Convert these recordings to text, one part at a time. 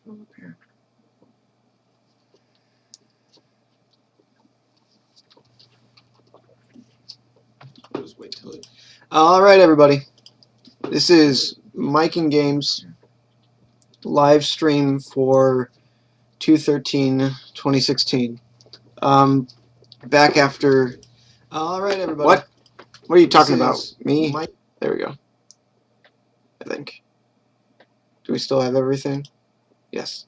Here. Just wait till it. All right, everybody. This is Mike and Games live stream for 2/13/2016. Back after. All right, everybody. What? What are you talking about? Is Me? Mike. There we go. I think. Do we still have everything? Yes.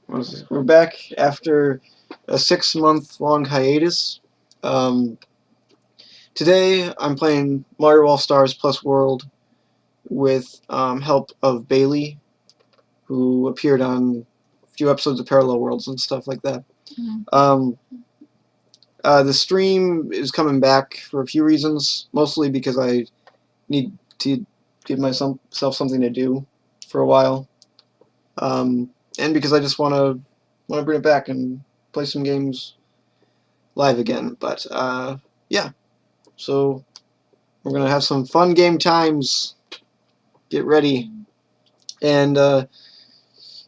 We're back after a 6-month-long hiatus. Today I'm playing Mario All-Stars Plus World with help of Bailey, who appeared on a few episodes of Parallel Worlds and stuff like that. The stream is coming back for a few reasons, mostly because I need to give myself something to do for a while, and because I just want to bring it back and play some games live again. But yeah, so we're gonna have some fun game times. Get ready, and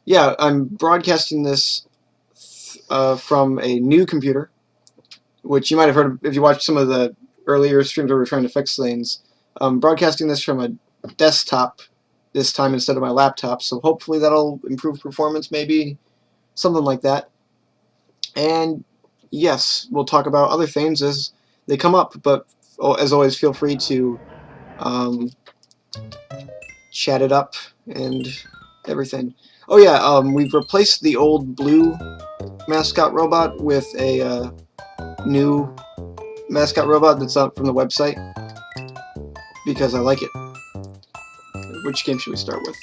yeah, I'm broadcasting this from a new computer, which you might have heard of if you watched some of the earlier streams where we were trying to fix things. I'm broadcasting this from a desktop this time instead of my laptop, so hopefully that'll improve performance, maybe something like that. And yes, we'll talk about other things as they come up, but as always, feel free to chat it up and everything. Oh yeah, we've replaced the old blue mascot robot with a new mascot robot that's up from the website because I like it. Which game should we start with?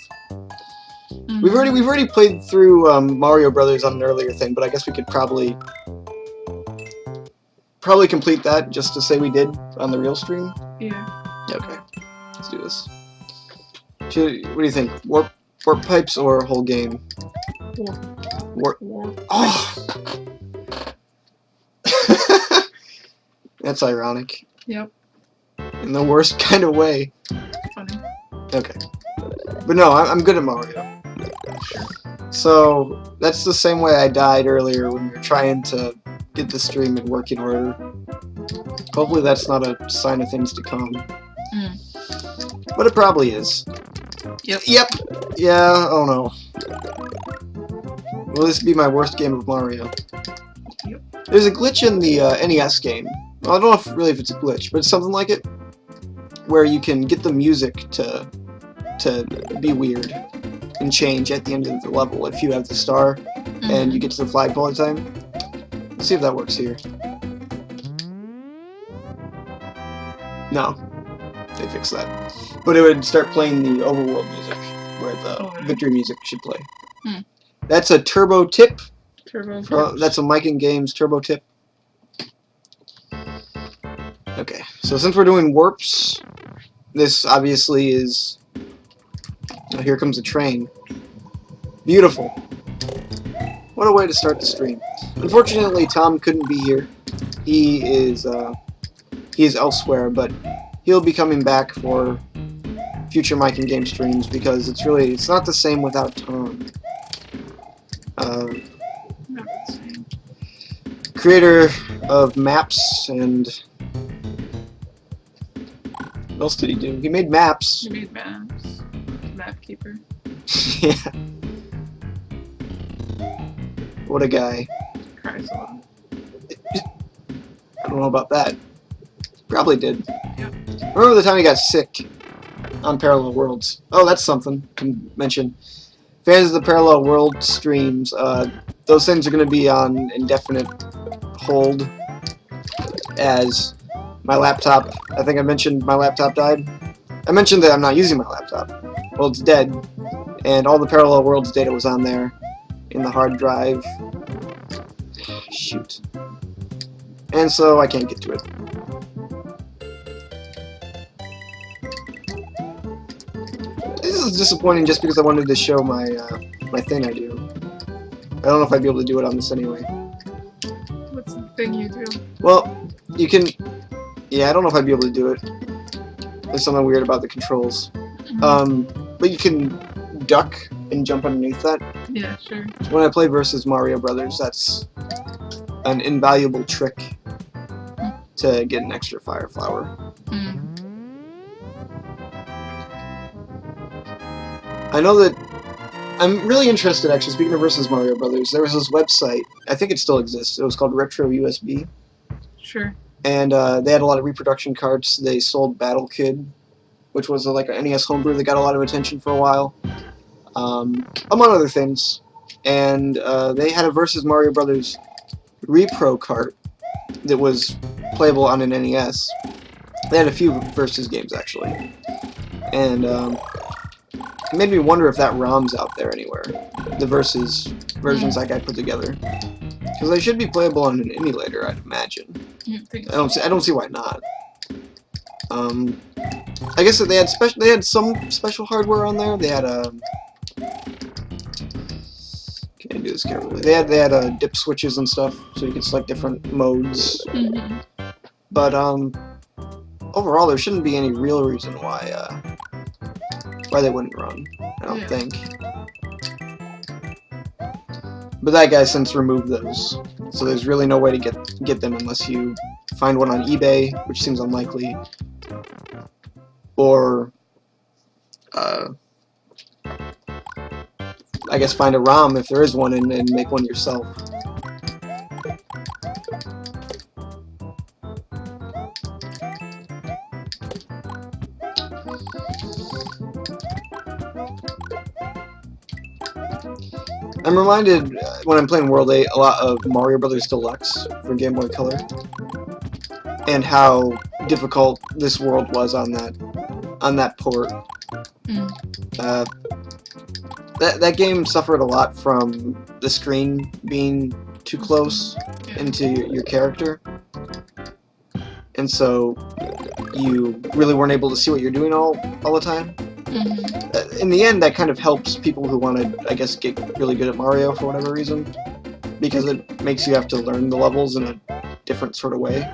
We've already played through Mario Brothers on an earlier thing, but I guess we could probably complete that just to say we did on the real stream. Yeah. Okay, let's do this. What do you think? Warp pipes or whole game? Warp. Oh. That's ironic. Yep. In the worst kind of way. Funny. Okay. But no, I'm good at Mario. So that's the same way I died earlier when we were trying to get the stream in working order. Hopefully that's not a sign of things to come. But it probably is. Yep. Yeah, oh no. Will this be my worst game of Mario? Yep. There's a glitch in the NES game. Well, I don't know if it's a glitch, but it's something like it, where you can get the music to be weird and change at the end of the level if you have the star and you get to the flagpole all the time. Let's see if that works here. No, they fixed that. But it would start playing the overworld music, where the victory music should play. That's a turbo tip. That's a Mike and Games turbo tip. Okay, so since we're doing warps, this obviously is... Oh, here comes a train. Beautiful. What a way to start the stream. Unfortunately, Tom couldn't be here. He is elsewhere, but he'll be coming back for future Mike and Game streams because it's not the same without Tom. Not the same. Creator of maps and... What else did he do? He made maps. He made maps. Map keeper. Yeah. What a guy. Cries a lot. I don't know about that. Probably did. Yep. Remember the time he got sick on Parallel Worlds? Oh, that's something to mention. Fans of the Parallel World streams, those things are going to be on indefinite hold as my laptop, I think I mentioned my laptop died. I mentioned that I'm not using my laptop. Well, it's dead, and all the Parallel Worlds data was on there in the hard drive. Shoot. And so I can't get to it. This is disappointing just because I wanted to show my my thing I do. I don't know if I'd be able to do it on this anyway. What's the thing you do? Well, you can... Yeah, I don't know if I'd be able to do it. There's something weird about the controls. But you can duck and jump underneath that. Yeah, sure. When I play versus Mario Brothers, that's an invaluable trick to get an extra fire flower. I know that I'm really interested, actually, speaking of versus Mario Brothers, there was this website, I think it still exists, it was called Retro USB, Sure. and they had a lot of reproduction carts. They sold Battle Kid, which was like an NES homebrew that got a lot of attention for a while, among other things. And they had a versus Mario Brothers repro cart that was playable on an NES. They had a few versus games, actually. And it made me wonder if that ROM's out there anywhere. The versus versions that guy put together. Because they should be playable on an emulator, I'd imagine. I don't see why not. I guess that they had some special hardware on there. They had can I do this carefully? They had dip switches and stuff, so you could select different modes. But overall, there shouldn't be any real reason why they wouldn't run. I don't think. But that guy since removed those, so there's really no way to get them unless you find one on eBay, which seems unlikely, or I guess find a ROM if there is one and make one yourself. I'm reminded when I'm playing World 8 a lot of Mario Brothers Deluxe for Game Boy Color, and how difficult this world was on that port. That game suffered a lot from the screen being too close into your character, and so you really weren't able to see what you're doing all the time. In the end, that kind of helps people who want to, I guess, get really good at Mario for whatever reason, because it makes you have to learn the levels in a different sort of way.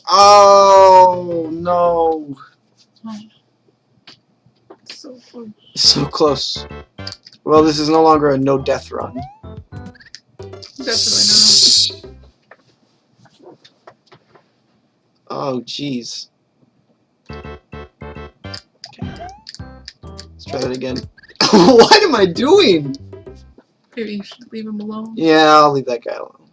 Oh, no. So close. So close. Well, this is no longer a no-death run. Definitely not. Oh, jeez. Try that again. What am I doing? Maybe you should leave him alone. Yeah, I'll leave that guy alone.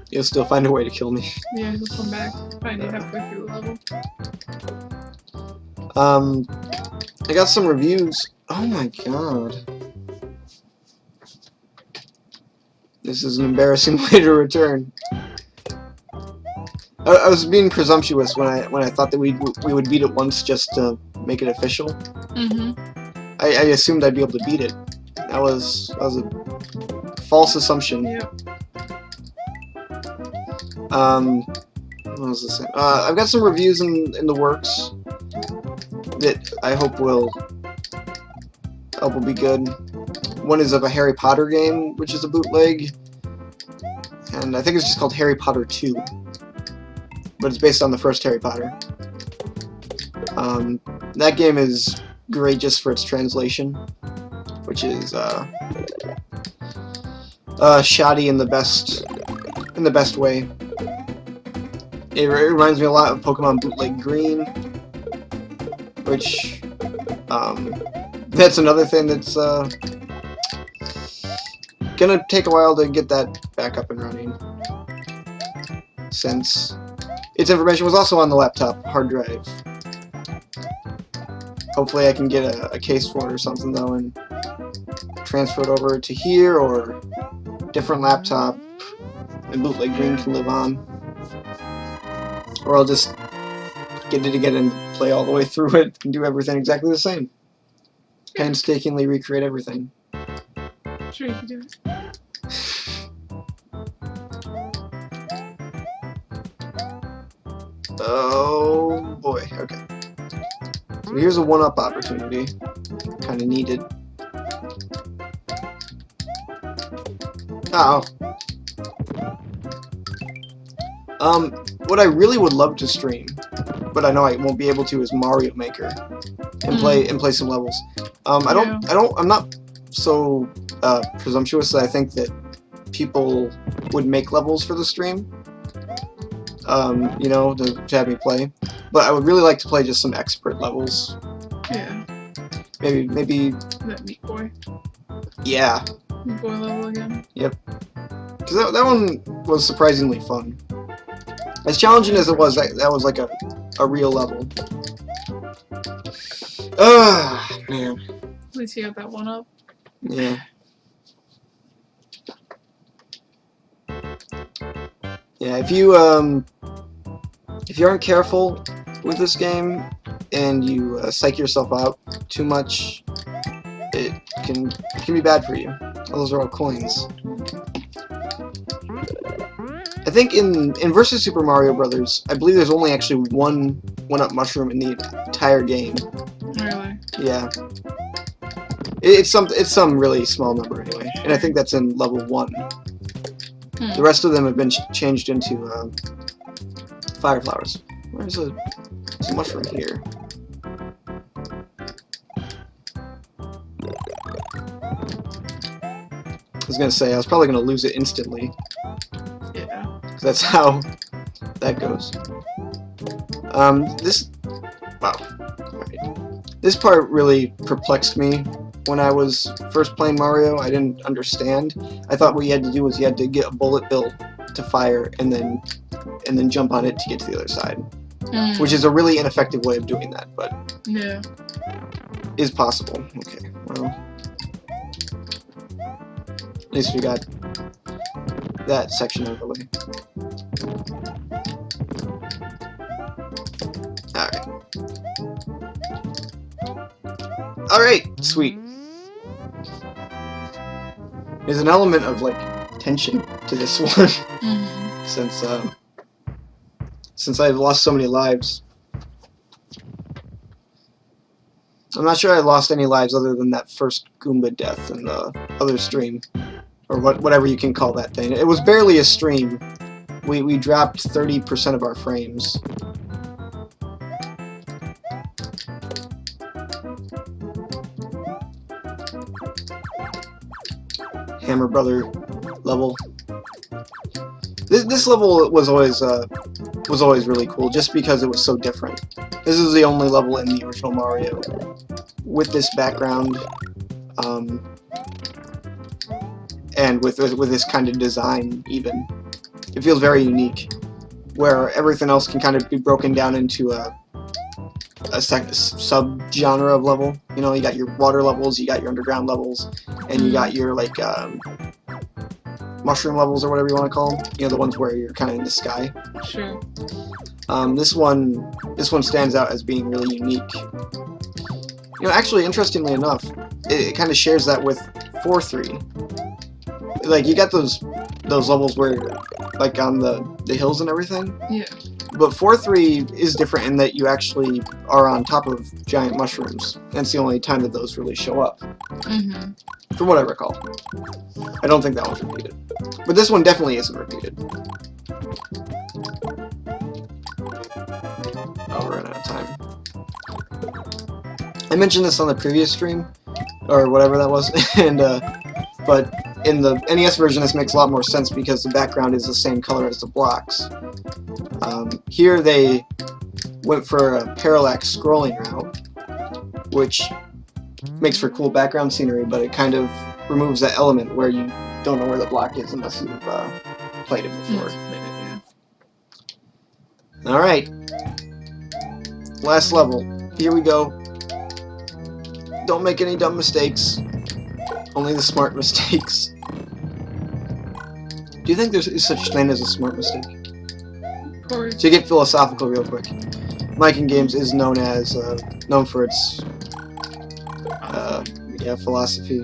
You'll still find a way to kill me. Yeah, he'll come back. Find you halfway through the level. I got some reviews. Oh my god. This is an embarrassing way to return. I was being presumptuous when I thought that we would beat it once just to make it official. I assumed I'd be able to beat it. That was a false assumption. Yep. What was this? I've got some reviews in the works that I hope will be good. One is of a Harry Potter game, which is a bootleg, and I think it's just called Harry Potter 2. But it's based on the first Harry Potter. That game is great just for its translation, which is shoddy in the best way. It reminds me a lot of Pokemon Bootleg Green, which that's another thing that's gonna take a while to get that back up and running, since its information was also on the laptop hard drive. Hopefully I can get a case for it or something though and transfer it over to here or different laptop and Bootleg Green can live on. Or I'll just get it again and play all the way through it and do everything exactly the same. Painstakingly recreate everything. Sure you can do it. Oh boy, okay. So here's a one-up opportunity. Kinda needed. Uh oh. What I really would love to stream, but I know I won't be able to, is Mario Maker. And play some levels. I'm not so presumptuous that I think that people would make levels for the stream. You know, to have me play. But I would really like to play just some expert levels. Yeah. Maybe. That Meat Boy. Yeah. Meat Boy level again. Yep. Because that one was surprisingly fun. As challenging as it was, that was like a real level. Man. At least you got that one up. Yeah. Yeah, if you aren't careful with this game and you psych yourself out too much, it can be bad for you. Those are all coins. I think in Versus Super Mario Brothers, I believe there's only actually one up mushroom in the entire game. Really? Yeah. It's some really small number anyway, and I think that's in level 1. The rest of them have been changed into fire flowers. There's a mushroom here. I was gonna say I was probably gonna lose it instantly. Yeah. Because that's how that goes. Wow. Right. This part really perplexed me when I was first playing Mario. I didn't understand. I thought what you had to do was you had to get a bullet bill to fire and then jump on it to get to the other side. Which is a really ineffective way of doing that, but yeah, is possible. Okay, well, at least we got that section out of the way. Alright, sweet. There's an element of, like, tension to this one. Since I've lost so many lives. I'm not sure I lost any lives other than that first Goomba death in the other stream. Or whatever you can call that thing. It was barely a stream. We dropped 30% of our frames. Hammer Brother level. This level was always really cool, just because it was so different. This is the only level in the original Mario with this background, and with this kind of design. Even it feels very unique, where everything else can kind of be broken down into a sub-genre of level. You know, you got your water levels, you got your underground levels, and you got your like mushroom levels or whatever you want to call them. You know, the ones where you're kind of in the sky. Sure. This one stands out as being really unique. You know, actually, interestingly enough, it kind of shares that with 4-3. Like, you got those levels where, like, on the hills and everything. Yeah. But 4-3 is different in that you actually are on top of giant mushrooms. That's the only time that those really show up. From what I recall. I don't think that one's repeated. But this one definitely isn't repeated. Oh, we're running out of time. I mentioned this on the previous stream, or whatever that was, and but in the NES version this makes a lot more sense because the background is the same color as the blocks. Here they went for a parallax scrolling route, which makes for cool background scenery, but it kind of removes that element where you don't know where the block is unless you've played it before. Yeah. Alright. Last level. Here we go. Don't make any dumb mistakes. Only the smart mistakes. Do you think there is such a thing as a smart mistake? Of course. To get philosophical real quick, Miking Games is known for its philosophy.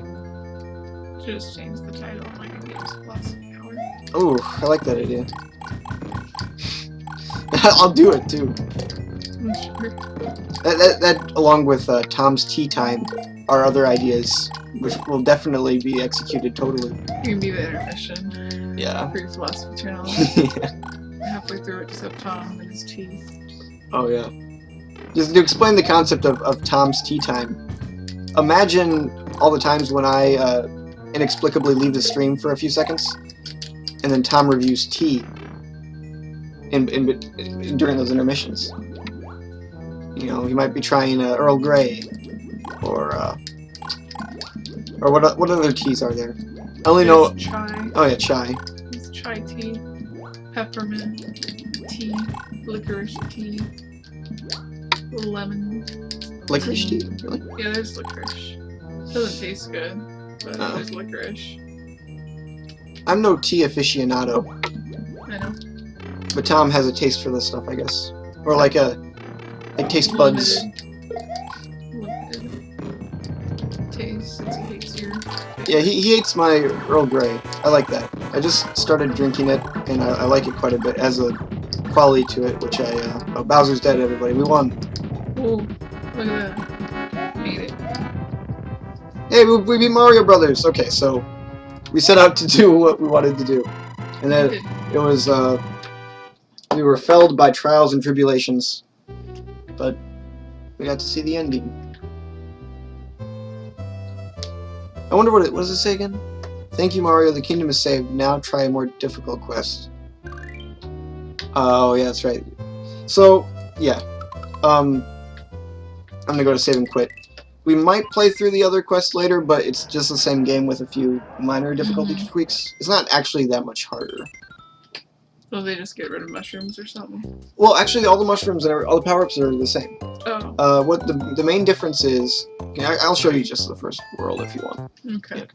Just change the title of my game's philosophy hour. Oh, I like that idea. I'll do it too. I'm sure. That along with Tom's Tea Time are other ideas which will definitely be executed totally. You can be the intermission. Yeah. For your philosophy channel. Yeah. Halfway through it, just have Tom and his tea. Oh yeah. Just to explain the concept of Tom's Tea Time. imagine all the times when I inexplicably leave the stream for a few seconds, and then Tom reviews tea during those intermissions. You know, he might be trying Earl Grey, or what other teas are there? I only know. Chai. Oh yeah, chai. There's chai tea, peppermint tea, licorice tea, lemon. Licorice tea? Really? Yeah, there's licorice. Doesn't taste good, but there's licorice. I'm no tea aficionado, I know. but Tom has a taste for this stuff, I guess, or like taste buds. Limited taste since he hates your. Yeah, he hates my Earl Grey. I like that. I just started drinking it, and I like it quite a bit as a quality to it, which oh, Bowser's dead, everybody. We won. Oh, look at that. Made it. Hey, we beat Mario Brothers. Okay, so we set out to do what we wanted to do, and then it was we were felled by trials and tribulations, but we got to see the ending. I wonder what does it say again? Thank you, Mario. The kingdom is saved. Now try a more difficult quest. Oh yeah, that's right. So yeah, I'm gonna go to save and quit. We might play through the other quests later, but it's just the same game with a few minor difficulty tweaks. It's not actually that much harder. Will they just get rid of mushrooms or something? Well, actually, all the mushrooms and all the power-ups are the same. Oh. What the main difference is... Okay, I'll show you just the first world if you want. Okay.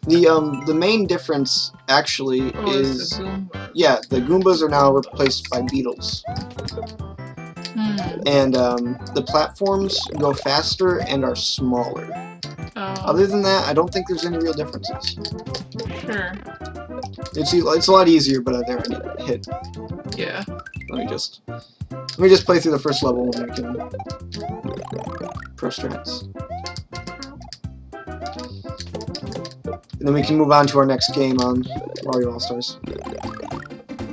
Yeah. The main difference actually is... The Goomba. Yeah, the Goombas are now replaced by beetles. And the platforms go faster and are smaller. Oh. Other than that, I don't think there's any real differences. Sure. It's a lot easier, but there I need to hit. Yeah. Let me just play through the first level and we can pro strats. And then we can move on to our next game on Mario All Stars.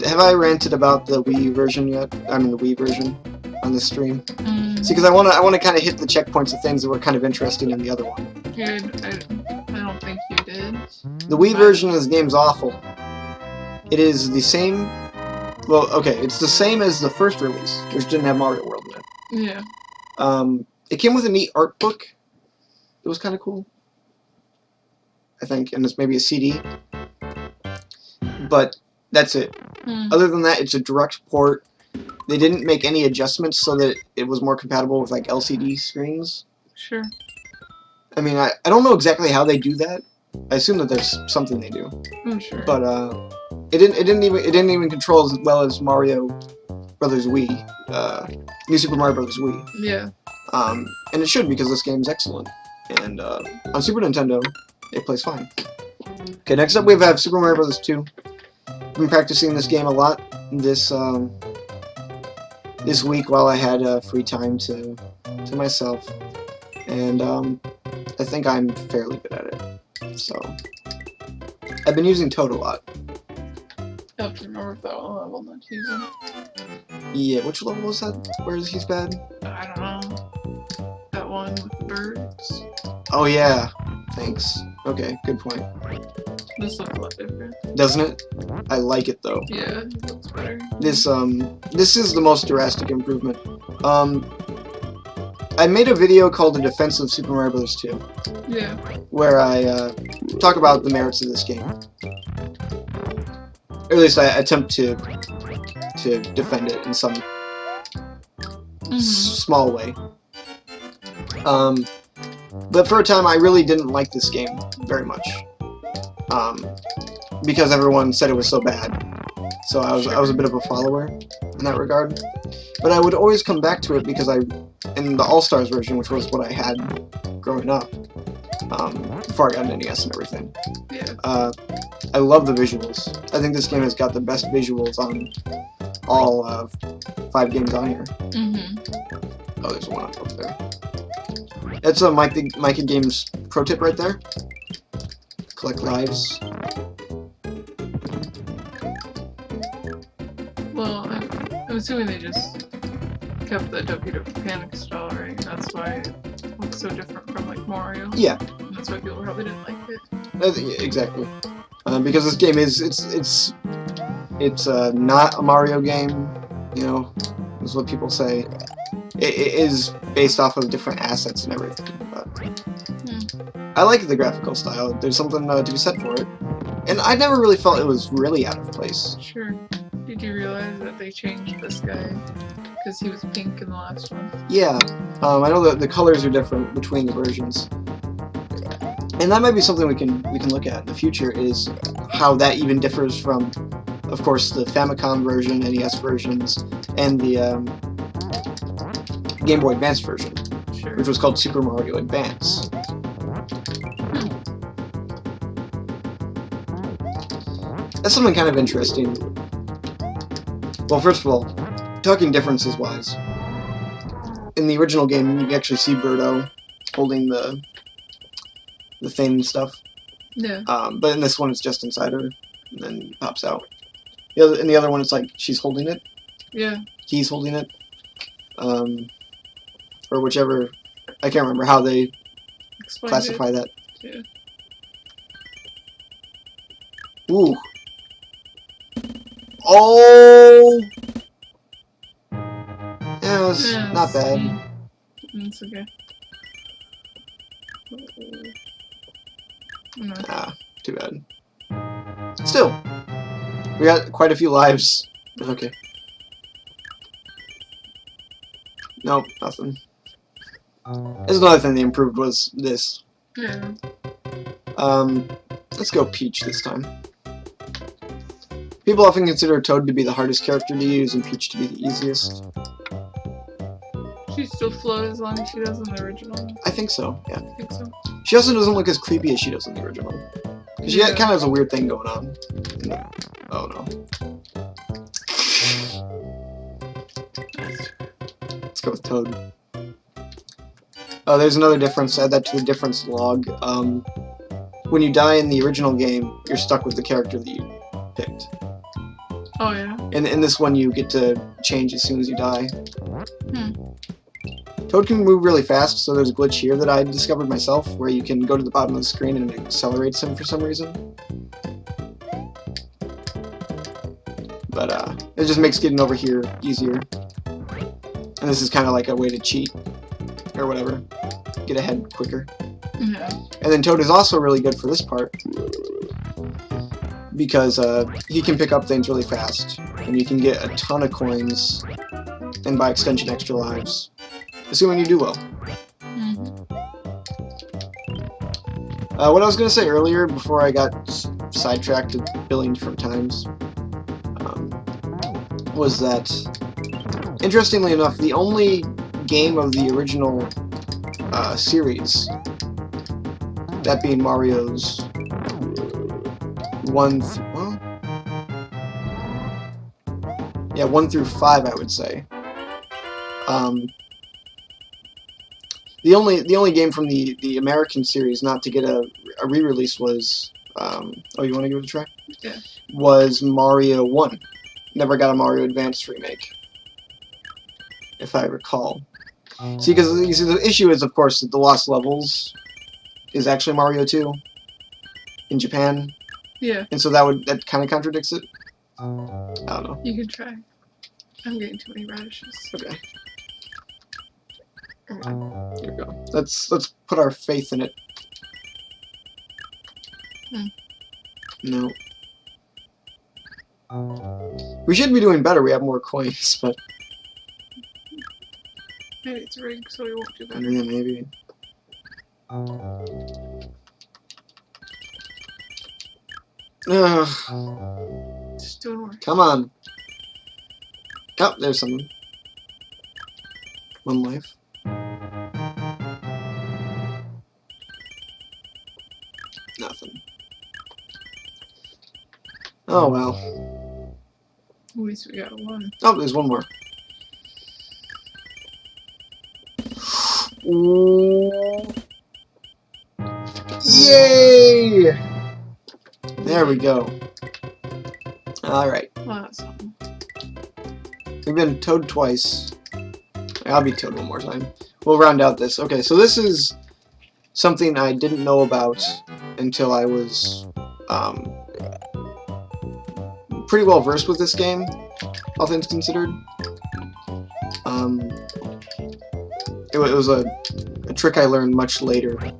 Have I ranted about the Wii version yet? I mean the Wii version on this stream. See, because I want to kind of hit the checkpoints of things that were kind of interesting in the other one. Yeah, I don't think you did. The Wii version of this game's awful. It is the same... Well, okay, it's the same as the first release, which didn't have Mario World in it. Yeah. It came with a neat art book. It was kind of cool, I think, and it's maybe a CD. But that's it. Other than that, it's a direct port. They didn't make any adjustments so that it was more compatible with like LCD screens. Sure. I mean, I don't know exactly how they do that. I assume that there's something they do. I'm sure. But it didn't even control as well as Mario Brothers Wii, New Super Mario Brothers Wii. Yeah. And it should, because this game's excellent. And on Super Nintendo, it plays fine. Okay, next up we have Super Mario Brothers 2. I've been practicing this game a lot this week while I had free time to myself, and I think I'm fairly good at it. So I've been using Toad a lot. I have to remember if that level not using. Yeah, which level was that? Where he's bad? I don't know. That one with the birds. Oh yeah, thanks. Okay, good point. This looks a lot different. Doesn't it? I like it though. Yeah, it looks better. This is the most drastic improvement. I made a video called The Defense of Super Mario Bros. 2. Yeah. Where I talk about the merits of this game. Or at least I attempt to defend it in some small way. But for a time I really didn't like this game very much. Because everyone said it was so bad. So I was a bit of a follower in that regard. But I would always come back to it because in the All-Stars version, which was what I had growing up, before I got an NES and everything, Yeah. I love the visuals. I think this game has got the best visuals on all 5 games on here. Oh, there's one up there. That's a Micah Games pro tip right there. Collect lives. Well, I'm assuming they just kept the WW Panic style, right? That's why it looks so different from like Mario. Yeah. And that's why people probably didn't like it. Yeah, exactly. Because this game is it's not a Mario game, you know, is what people say. It is based off of different assets and everything. But I like the graphical style. There's something to be said for it, and I never really felt it was really out of place. Sure. Did you realize that they changed this guy because he was pink in the last one? Yeah, I know that the colors are different between the versions, and that might be something we can look at in the future. Is how that even differs from, of course, the Famicom version, NES versions, and the Game Boy Advance version, Sure. which was called Super Mario Advance. That's something kind of interesting. Well, first of all, talking differences-wise, in the original game, you actually see Birdo holding the thing and stuff. Yeah. But in this one, it's just inside her, and then it pops out. In the other one, it's like she's holding it. Yeah. He's holding it. Or whichever. I can't remember how they Explained classify that. Yeah. Ooh. Oh! Yeah, it's not bad. It's okay. No. Ah, too bad. Still, we got quite a few lives. Okay. Nope, nothing. There's another thing they improved was this. Yeah. Let's go Peach this time. People often consider Toad to be the hardest character to use and Peach to be the easiest. She still floats as long as she does in the original. I think so, yeah. I think so. She also doesn't look as creepy as she does in the original. Because she kind of has a weird thing going on. Oh no. Let's go with Toad. Oh, there's another difference. Add that to the difference log. When you die in the original game, you're stuck with the character that you picked. Oh yeah. In this one, you get to change as soon as you die. Toad can move really fast, so there's a glitch here that I discovered myself, where you can go to the bottom of the screen and it accelerates him for some reason. But it just makes getting over here easier. And this is kind of like a way to cheat, or whatever. Get ahead quicker. Yeah. And then Toad is also really good for this part, because he can pick up things really fast, and you can get a ton of coins, and by extension extra lives, assuming you do well. What I was going to say earlier, before I got sidetracked a billion different times, was that, interestingly enough, the only game of the original series, that being Mario's 1 through 5, I would say. The only game from the American series not to get a re-release was oh, you want to give it a try? Yeah. Was Mario 1. Never got a Mario Advance remake, if I recall. See, because the issue is, of course, that the Lost Levels is actually Mario 2 in Japan. Yeah. And so that kind of contradicts it. I don't know. You can try. I'm getting too many radishes. Okay. Here we go. Let's put our faith in it. No. We should be doing better. We have more coins, but Maybe it's rigged, so we won't do that. yeah, maybe. Ugh. Just doing work. Come on. Oh, there's something. 1 life. Nothing. Oh well. At least we got 1. Oh, there's 1 more. Ooh. Yay! There we go. Alright. Well, that's something. We've been Toad twice. I'll be Toad 1 more time. we'll round out this. Okay, so this is something I didn't know about until I was pretty well versed with this game, all things considered. It was a trick I learned much later, and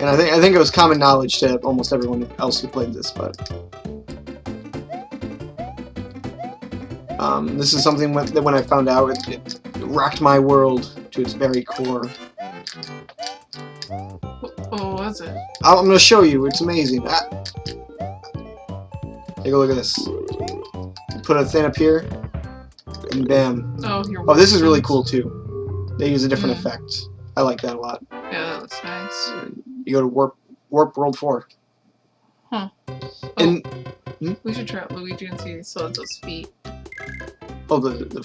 I think it was common knowledge to almost everyone else who played this. But this is something that when I found out, it rocked my world to its very core. What was it? I'm gonna show you. It's amazing. Take a look at this. Put a thing up here, and bam. Oh, this is really cool too. They use a different effect. I like that a lot. Yeah, that looks nice. You go to Warp World 4. Huh. And we should try out Luigi and see if he still has those feet. oh, the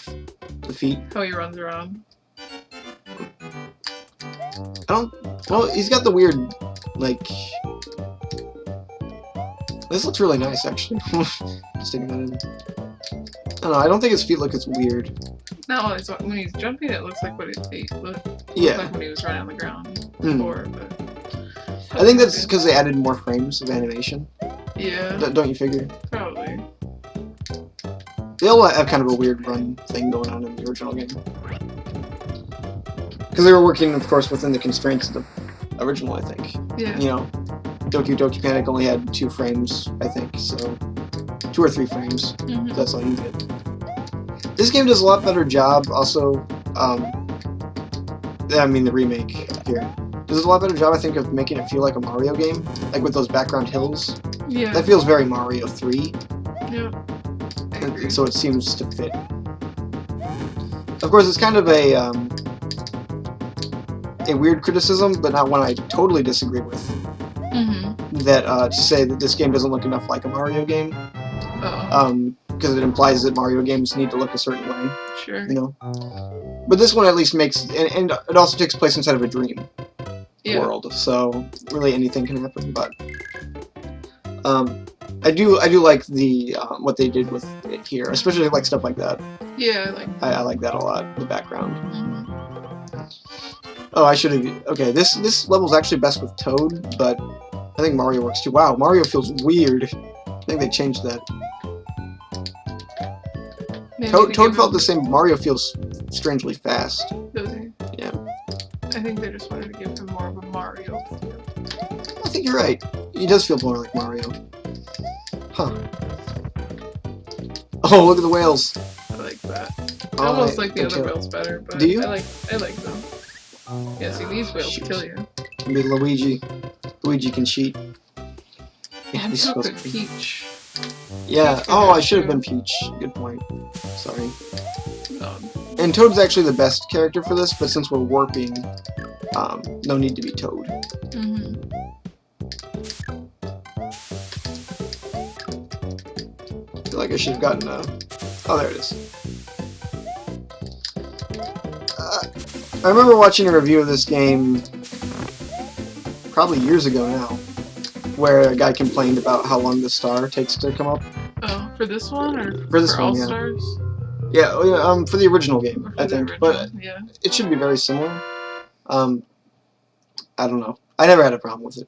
feet. How he runs around. Well, he's got the weird, like. This looks really nice, actually. Sticking that in. I don't know. I don't think his feet look as weird. No, when he's jumping, it looks like what his feet look Yeah. like when he was running on the ground before. But I think that's because they added more frames of animation. yeah, Don't you figure? probably. They all have kind of a weird run thing going on in the original game. Because they were working, of course, within the constraints of the original, I think. Yeah. You know, Doki Doki Panic only had 2 frames, I think, so 2 or 3 frames. Mhm. That's all you get. This game does a lot better job, also, I mean the remake here. Does a lot better job, I think, of making it feel like a Mario game, like with those background hills. Yeah. That feels very Mario 3. Yeah. I agree. So it seems to fit. Of course, it's kind of a weird criticism, but not one I totally disagree with. That to say that this game doesn't look enough like a Mario game, because it implies that Mario games need to look a certain way, Sure. you know. But this one at least makes, and it also takes place inside of a dream world, so really anything can happen. But I do like the what they did with it here, especially like stuff like that. Yeah, I like. I like that a lot. The background. Mhm. Oh, I should have. Okay, this level's actually best with Toad, but I think Mario works too. Wow, Mario feels weird. I think they changed that. Maybe Toad felt the same. Mario feels strangely fast. Does he? Yeah. I think they just wanted to give him more of a Mario feel. I think you're right. He does feel more like Mario. Huh. Oh, look at the whales. I like that. I almost like the other whales better, but Do you? I like them. Yeah, see, these whales Shoot. kill you. Maybe Luigi. Luigi can cheat. Yeah, these Look supposed at to be. Peach. Yeah. Peach can Oh, have I should have too. been Peach. Good point. Sorry. No. And Toad's actually the best character for this, but since we're warping, no need to be Toad. Mhm. I feel like I should have gotten a... Oh, there it is. I remember watching a review of this game probably years ago now, where a guy complained about how long the star takes to come up. Oh, for this one or For this one, All yeah. Stars? Yeah, for the original game, Or for I the think, original? but Yeah. it should be very similar. I don't know. I never had a problem with it.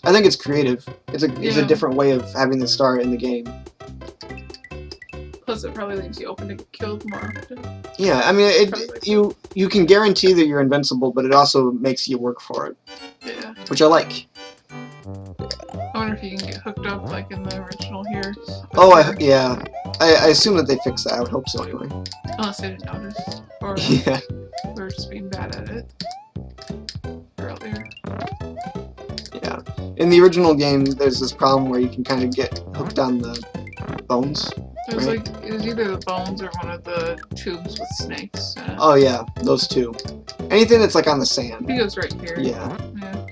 I think it's creative. It's a Yeah. different way of having the star in the game. Plus, it probably leaves you open to get killed more often. Yeah, I mean, Probably like you can guarantee that you're invincible, but it also makes you work for it, Yeah. which I like. I wonder if you can get hooked up like in the original here. Oh, yeah. I assume that they fixed that. I would hope so anyway. Unless I didn't notice. Or Yeah. we were just being bad at it. Earlier. Yeah. In the original game, there's this problem where you can kind of get hooked on the bones. It was Right. like, it was either the bones or one of the tubes with snakes in it. Oh, yeah. Those two. Anything that's like on the sand. He goes right here. Yeah. Yeah.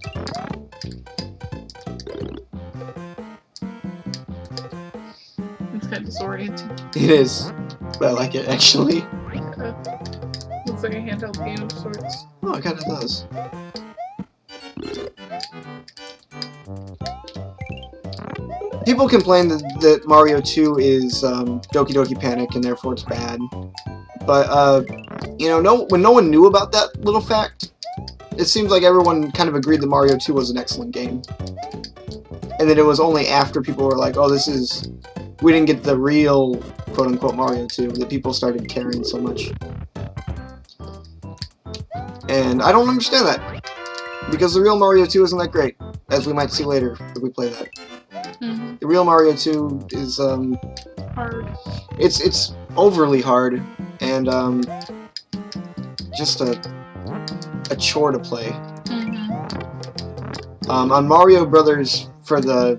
It's kind of disorienting. It is. But I like it, actually. Looks like a handheld game of sorts. Oh, it kind of does. People complain that Mario 2 is Doki Doki Panic and therefore it's bad. But you know, when no one knew about that little fact, it seems like everyone kind of agreed that Mario 2 was an excellent game. And then it was only after people were like, oh, we didn't get the real quote-unquote Mario 2 that people started caring so much. And I don't understand that, because the real Mario 2 isn't that great, as we might see later if we play that. Mm-hmm. The real Mario 2 is, Hard. it's overly hard, and, just a chore to play. Mm-hmm. On Mario Brothers for the...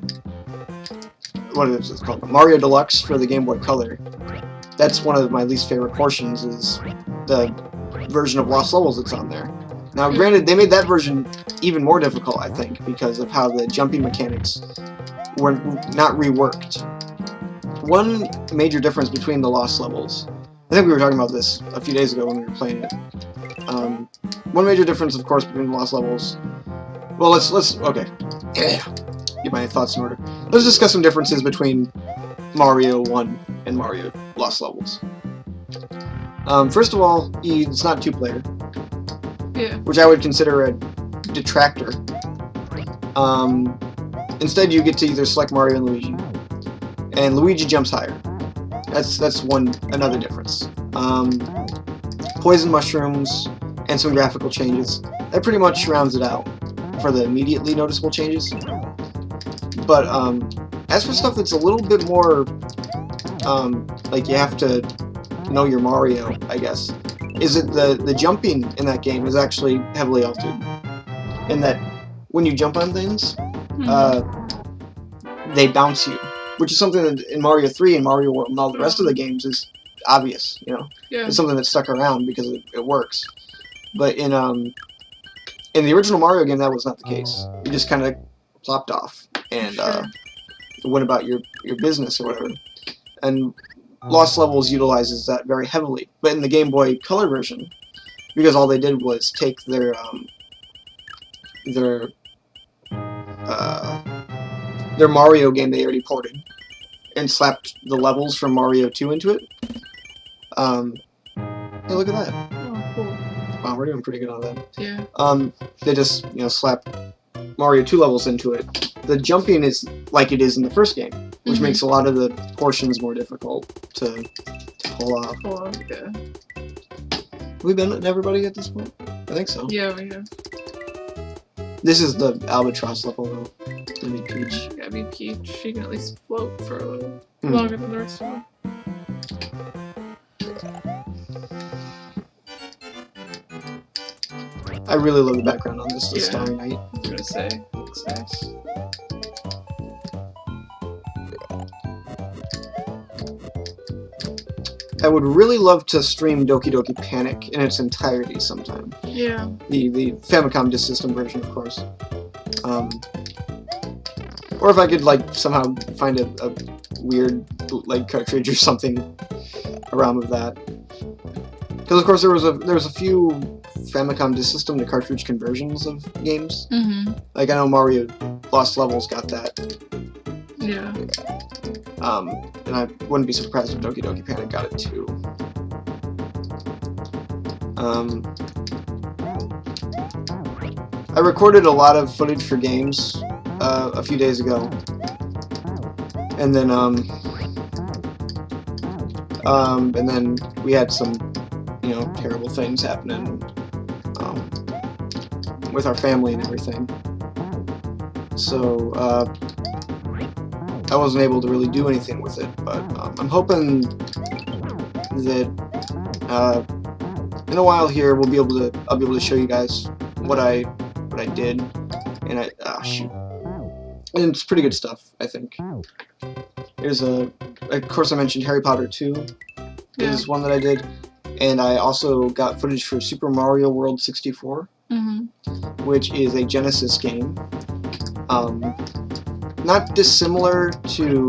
what is it called? Mario Deluxe for the Game Boy Color. That's one of my least favorite portions, is the version of Lost Levels that's on there. Now, granted, they made that version even more difficult, I think, because of how the jumping mechanics were not reworked. One major difference between the Lost Levels, I think we were talking about this a few days ago when we were playing it. One major difference, of course, between the Lost Levels. Well, let's okay. Get my thoughts in order. Let's discuss some differences between Mario 1 and Mario Lost Levels. First of all, it's not two-player, Yeah. which I would consider a detractor. Instead, you get to either select Mario and Luigi jumps higher. That's another difference. Poison mushrooms and some graphical changes. That pretty much rounds it out for the immediately noticeable changes. But as for stuff that's a little bit more, like you have to know your Mario, I guess, is that the jumping in that game is actually heavily altered. In that when you jump on things, they bounce you, which is something that in Mario 3 and Mario World and all the rest of the games is obvious, you know. Yeah. It's something that stuck around because it works. But in the original Mario game, that was not the case. You just kind of plopped off and went about your business or whatever. And Lost Levels utilizes that very heavily. But in the Game Boy Color version, because all they did was take their Mario game they already ported and slapped the levels from Mario 2 into it. Hey, look at that. Oh, cool. Wow, we're doing pretty good on that. Yeah. They just, slapped Mario 2 levels into it. The jumping is like it is in the first game, which makes a lot of the portions more difficult to pull off. Cool. Yeah. Have we been at everybody at this point? I think so. Yeah, we have. This is the Albatross level, though. It'll be Peach. Gotta be Peach. She can at least float for a little longer than the rest of them. I really love the background on this, the Yeah. Starry Night. I was gonna say, looks nice. I would really love to stream Doki Doki Panic in its entirety sometime. Yeah. The Famicom Disk System version, of course. Or if I could, like, somehow find a weird bootleg cartridge or something around with that. Because, of course, there was a few Famicom Disk System to cartridge conversions of games. Mm-hmm. Like, I know Mario Lost Levels got that. Yeah. And I wouldn't be surprised if Doki Doki Panic got it too. I recorded a lot of footage for games a few days ago, and then we had some, terrible things happening with our family and everything. So I wasn't able to really do anything with it, but I'm hoping that in a while here I'll be able to show you guys what I did, and shoot, and it's pretty good stuff, I think. There's of course I mentioned Harry Potter 2 is one that I did, and I also got footage for Super Mario World 64, which is a Genesis game. Not dissimilar to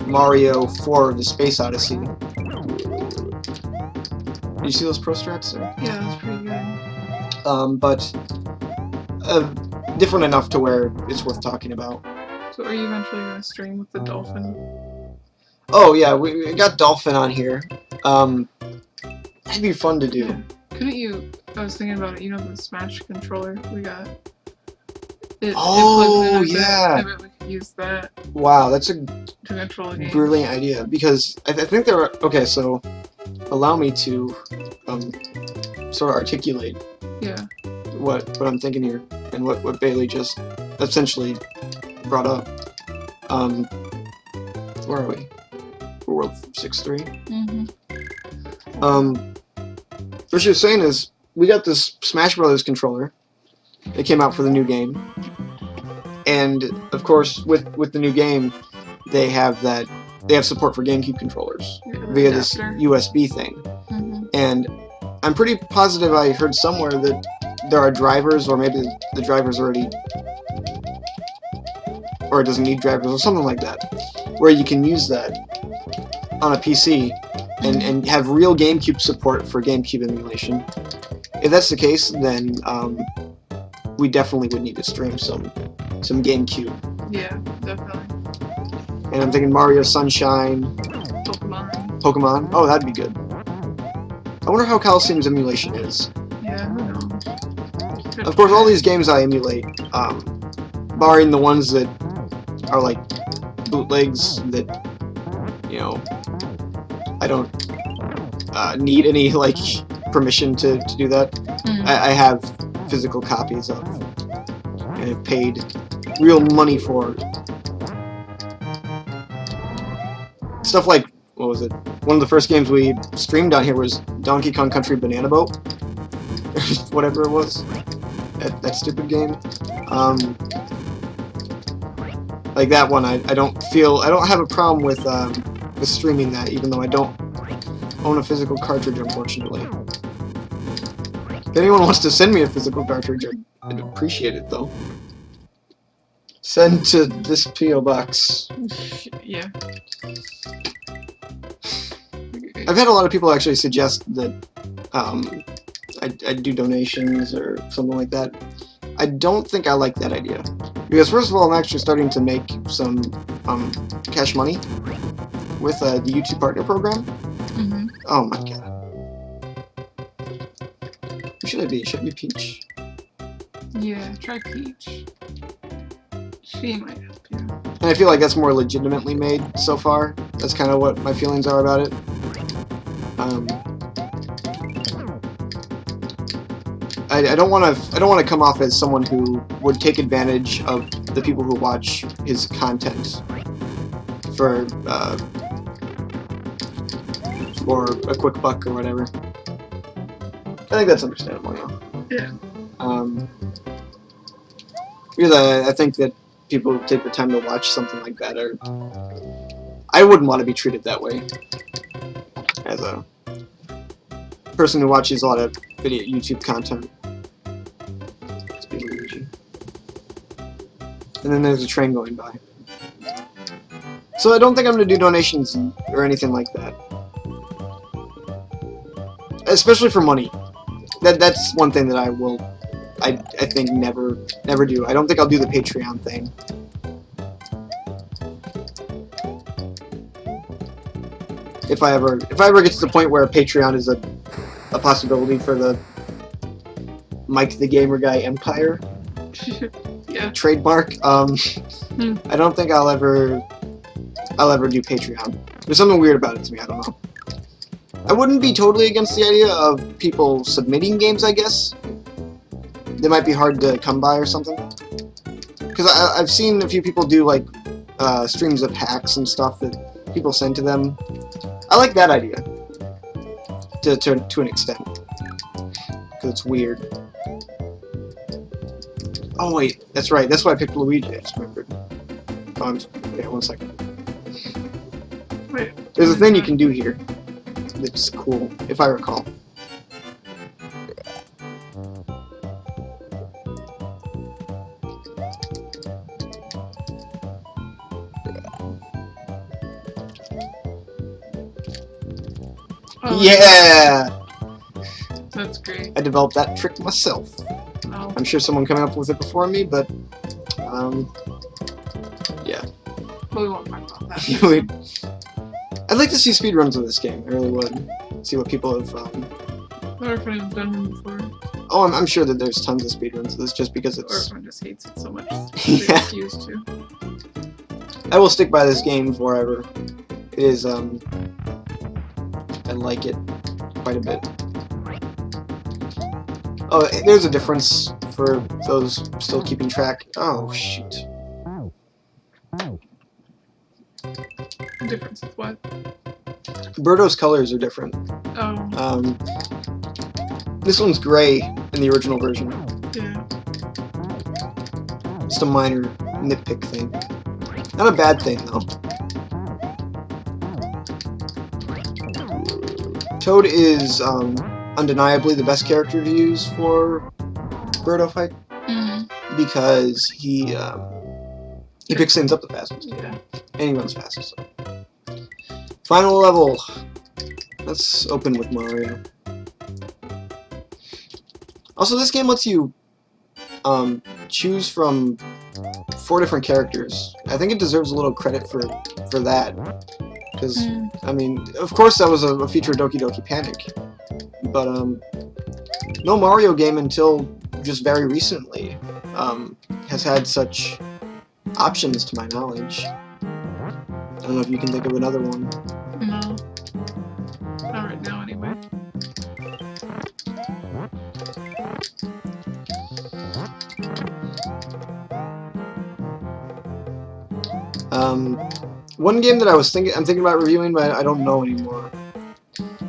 Mario 4: The Space Odyssey. Do you see those pro strats there? Yeah, that's pretty good. But different enough to where it's worth talking about. So are you eventually going to stream with the dolphin? Oh yeah, we got Dolphin on here. That'd be fun to do. Yeah. Couldn't you? I was thinking about it. You know the Smash controller we got. It Oh, plugs in. yeah. I bet we could use that Wow, that's a to control a game. brilliant idea because I think there are. Okay, so allow me to sort of articulate Yeah. what I'm thinking here and what Bailey just essentially brought up. Where are we? We're World 6-3. What she was saying is we got this Smash Brothers controller. It came out for the new game, and of course, with the new game, they have support for GameCube controllers via this USB thing. And I'm pretty positive I heard somewhere that there are drivers, or maybe the drivers already, or it doesn't need drivers, or something like that, where you can use that on a PC and have real GameCube support for GameCube emulation. If that's the case, then we definitely would need to stream some GameCube. Yeah, definitely. And I'm thinking Mario Sunshine, Pokemon. Oh, that'd be good. I wonder how Coliseum's emulation is. Yeah, who knows? Of course, all these games I emulate, barring the ones that are like bootlegs that, you know, I don't need any like permission to do that. I have physical copies of and have paid real money for stuff like, what was it? One of the first games we streamed on here was Donkey Kong Country Banana Boat, whatever it was. That stupid game. Like that one, I don't have a problem with streaming that, even though I don't own a physical cartridge, unfortunately. If anyone wants to send me a physical cartridge, I'd appreciate it, though. Send to this P.O. box. Yeah. I've had a lot of people actually suggest that I do donations or something like that. I don't think I like that idea. Because first of all, I'm actually starting to make some cash money with the YouTube Partner Program. Oh my god. Who should I be? Should I be Peach? Yeah, try Peach. She might help you. And I feel like that's more legitimately made so far. That's kind of what my feelings are about it. I don't want to come off as someone who would take advantage of the people who watch his content for a quick buck or whatever. I think that's understandable, yeah. Because I think that people who take the time to watch something like that I wouldn't want to be treated that way as a person who watches a lot of video YouTube content. Let's be Luigi. And then there's a train going by. So I don't think I'm going to do donations or anything like that. Especially for money. That's one thing that I think never do. I don't think I'll do the Patreon thing. If I ever get to the point where Patreon is a possibility for the Mike the Gamer Guy Empire Yeah. trademark, I don't think I'll ever do Patreon. There's something weird about it to me. I don't know. I wouldn't be totally against the idea of people submitting games, I guess. They might be hard to come by or something. Because I've seen a few people do like streams of hacks and stuff that people send to them. I like that idea. To an extent. Because it's weird. Oh wait, that's right. That's why I picked Luigi. I just remembered. Okay, 1 second. Wait. There's a thing you can do here. It's cool, if I recall. Oh, Yeah! That's great. I developed that trick myself. Oh. I'm sure someone came up with it before me, but yeah. But we won't talk about that. I'd like to see speedruns of this game. I really would. See what people have. I wonder if anyone's done one before. Oh, I'm sure that there's tons of speedruns of this just because Or it's. everyone just hates it so much. Yeah. They refuse to. I will stick by this game forever. It is. I like it quite a bit. Oh, there's a difference for those still keeping track. Oh shoot. The difference is what? Birdo's colors are different. Oh, This one's gray in the original version. yeah. Just a minor nitpick thing. Not a bad thing, though. Toad is undeniably the best character to use for Birdo fight because he picks things up the fastest. Yeah. And he runs fastest. Final level. Let's open with Mario. Also, this game lets you choose from 4 different characters. I think it deserves a little credit for that. Because, I mean, of course that was a feature of Doki Doki Panic. But, no Mario game until just very recently has had such options to my knowledge. I don't know if you can think of another one. No. Not right now, anyway. One game that I'm thinking about reviewing, but I don't know anymore.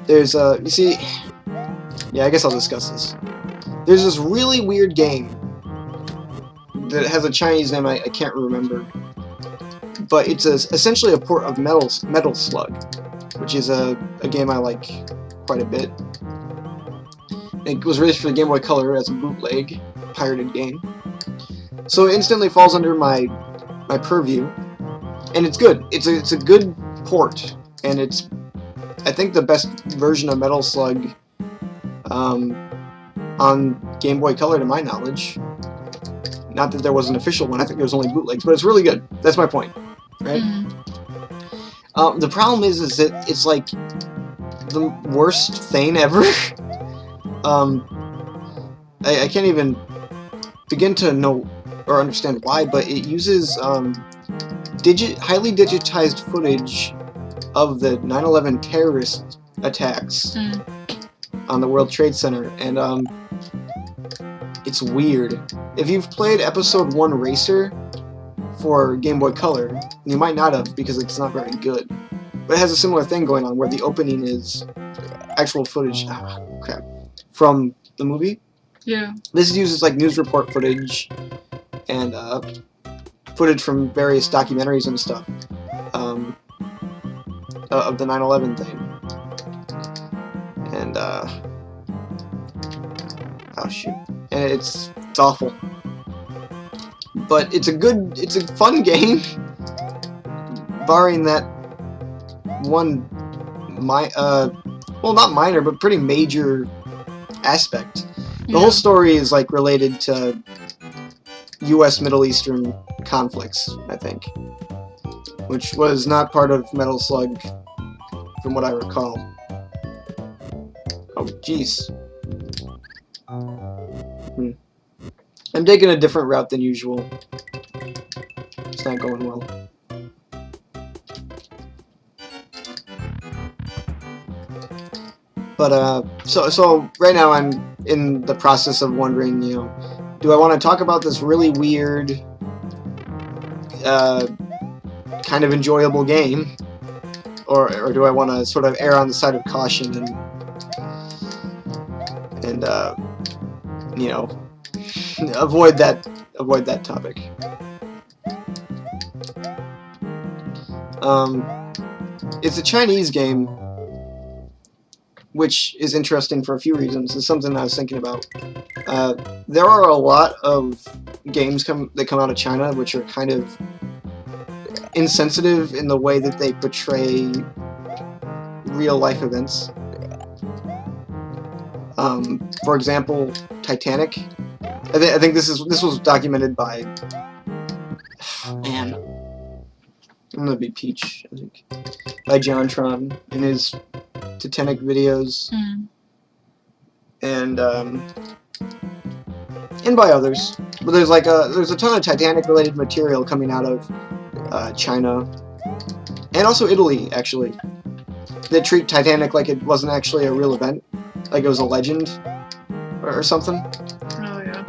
There's you see, yeah, I guess I'll discuss this. There's this really weird game that has a Chinese name I can't remember, but it's essentially a port of Metal Slug, which is a game I like quite a bit. It was released for the Game Boy Color as a bootleg, pirated game, so it instantly falls under my purview. And it's good. It's a good port, and it's, I think, the best version of Metal Slug on Game Boy Color to my knowledge. Not that there was an official one. I think there was only bootlegs, but it's really good. That's my point, right? The problem is that it's like the worst thing ever. I can't even begin to know or understand why, but it uses highly digitized footage of the 9/11 terrorist attacks on the World Trade Center, and it's weird. If you've played Episode 1 Racer for Game Boy Color, you might not have because it's not very good, but it has a similar thing going on where the opening is actual footage from the movie. Yeah. This uses like news report footage and footage from various documentaries and stuff of the 9/11 thing, and oh shoot, and it's awful, but it's a fun game, barring that one well, not minor, but pretty major aspect. The whole story is like related to U.S. Middle Eastern conflicts, I think, which was not part of Metal Slug, from what I recall. Oh, jeez. I'm taking a different route than usual. It's not going well. But so right now I'm in the process of wondering, you know, do I want to talk about this really weird, kind of enjoyable game, or do I want to sort of err on the side of caution and you know, avoid that topic? It's a Chinese game, which is interesting for a few reasons. It's something I was thinking about. There are a lot of games that come out of China which are kind of insensitive in the way that they portray real-life events. For example, Titanic. I think this was documented by... man. I'm gonna be Peach, I think. by JonTron in his Titanic videos, and by others. But there's a ton of Titanic related material coming out of China and also Italy, actually. They treat Titanic like it wasn't actually a real event, like it was a legend or something. Oh yeah.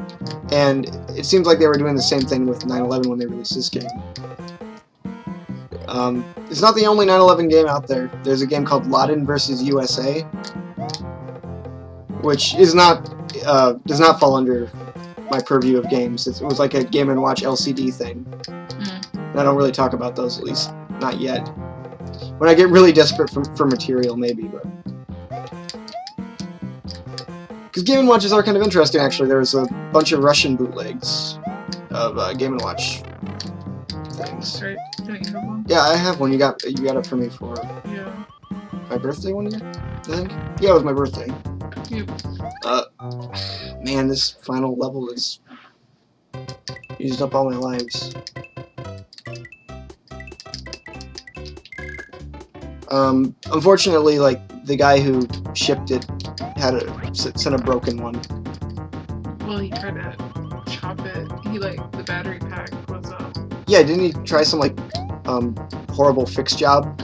And it seems like they were doing the same thing with 9/11 when they released this game. It's not the only 9/11 game out there. There's a game called Laden vs. USA, which is not does not fall under my purview of games. It was like a Game & Watch LCD thing. And I don't really talk about those, at least not yet. When I get really desperate for material, maybe, but... Because Game & Watches are kind of interesting, actually. There's a bunch of Russian bootlegs of Game & Watch things. Right. Didn't you have one? Yeah, I have one. You got it for me for Yeah. my birthday one year, I think? Yeah, it was my birthday. Yep. Man, this final level is used up all my lives. Unfortunately, like, the guy who shipped it sent a broken one. Well, he tried to chop it. The battery pack was Yeah, didn't he try some, like, horrible fix job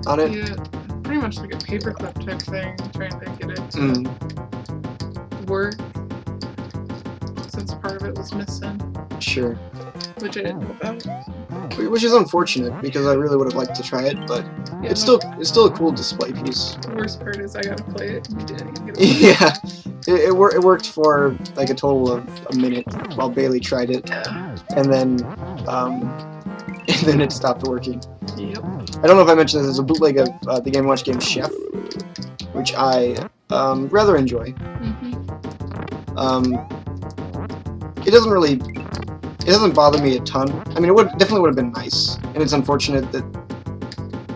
on it? yeah, pretty much like a paperclip type thing, trying to get it to work, since part of it was missing, Sure. which I didn't know about. Which is unfortunate, because I really would have liked to try it, but Yeah, it's still a cool display piece. the worst part is I gotta play it, and we didn't even get to play Yeah, it worked for like a total of a minute while Bailey tried it, Yeah. and then it stopped working. Yep. I don't know if I mentioned this. There's a bootleg of the Game & Watch game Chef, which I rather enjoy. It doesn't bother me a ton. I mean, it definitely would have been nice, and it's unfortunate that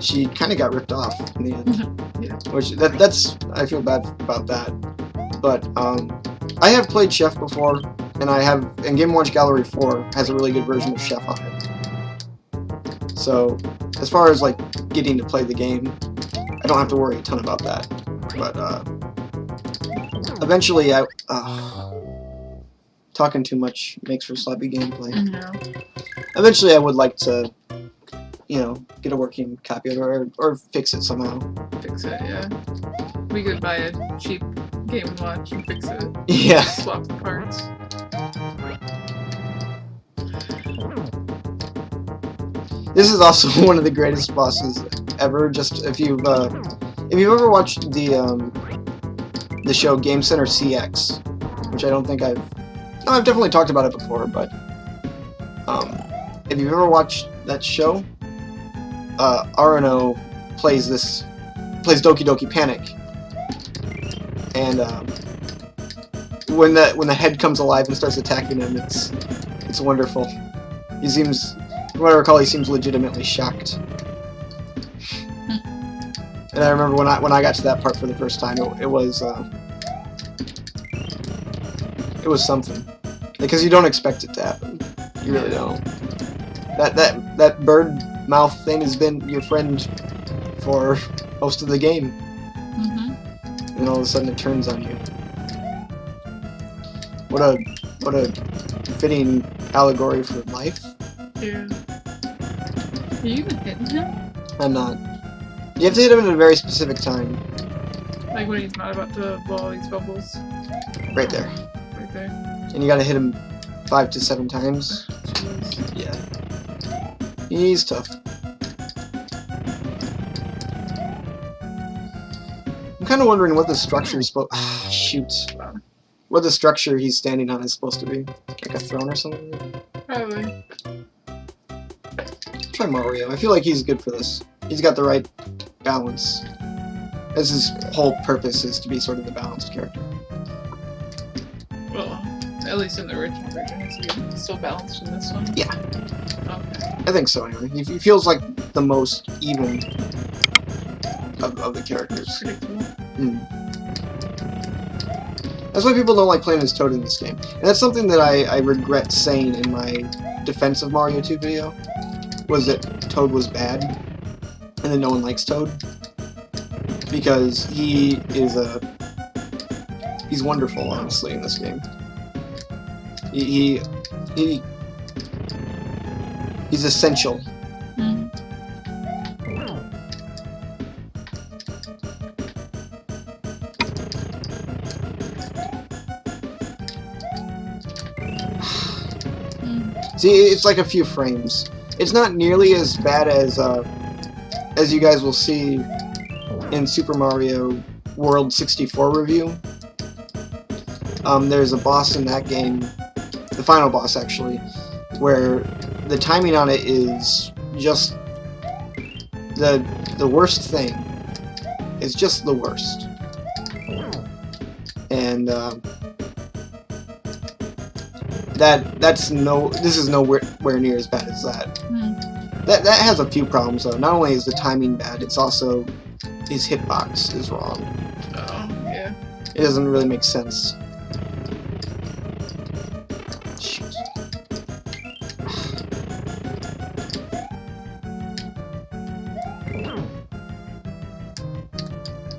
she kind of got ripped off in the end. Yeah. Which that's I feel bad about that. But I have played Chef before, and Game & Watch Gallery 4 has a really good version of Chef on it. So as far as like getting to play the game, I don't have to worry a ton about that. But eventually, talking too much makes for sloppy gameplay. No. Eventually, I would like to, get a working copy of it or fix it somehow. Fix it, yeah. We could buy a cheap Game & Watch and fix it. Yeah. Swap the parts. This is also one of the greatest bosses ever. Just if you've ever watched the show Game Center CX, which I don't think I've definitely talked about it before, but if you've ever watched that show, Arano plays Doki Doki Panic, and when the head comes alive and starts attacking him, it's wonderful. He seems, from what I recall, he seems legitimately shocked. And I remember when I got to that part for the first time, it was something, because you don't expect it to happen. You really don't. That bird mouth thing has been your friend for most of the game, and all of a sudden it turns on you. What a fitting allegory for life. Yeah. Are you even hitting him? I'm not. You have to hit him at a very specific time. Like when he's not about to blow all these bubbles? Right there. Right there. And you gotta hit him 5 to 7 times. Jeez. Yeah. He's tough. I'm kind of wondering what the structure is supposed... shoot. What the structure he's standing on is supposed to be. Like a throne or something? Probably. Try Mario. I feel like he's good for this. He's got the right balance. As his whole purpose is to be sort of the balanced character. Well, at least in the original version, is he still balanced in this one? Yeah. Okay. I think so, anyway. He feels like the most even of the characters. Predictable. That's why people don't like playing as Toad in this game. And that's something that I regret saying in my Defense of Mario 2 video, was that Toad was bad. and then no one likes Toad because he is he's wonderful, honestly, in this game. He's essential. Mm. See, it's like a few frames. It's not nearly as bad as you guys will see in Super Mario World 64 review. There's a boss in that game, the final boss actually, where the timing on it is just the worst thing. It's just the worst. And this is nowhere near as bad as that. Mm. That has a few problems though. Not only is the timing bad, it's also his hitbox is wrong. Oh, yeah. It doesn't really make sense. Shoot.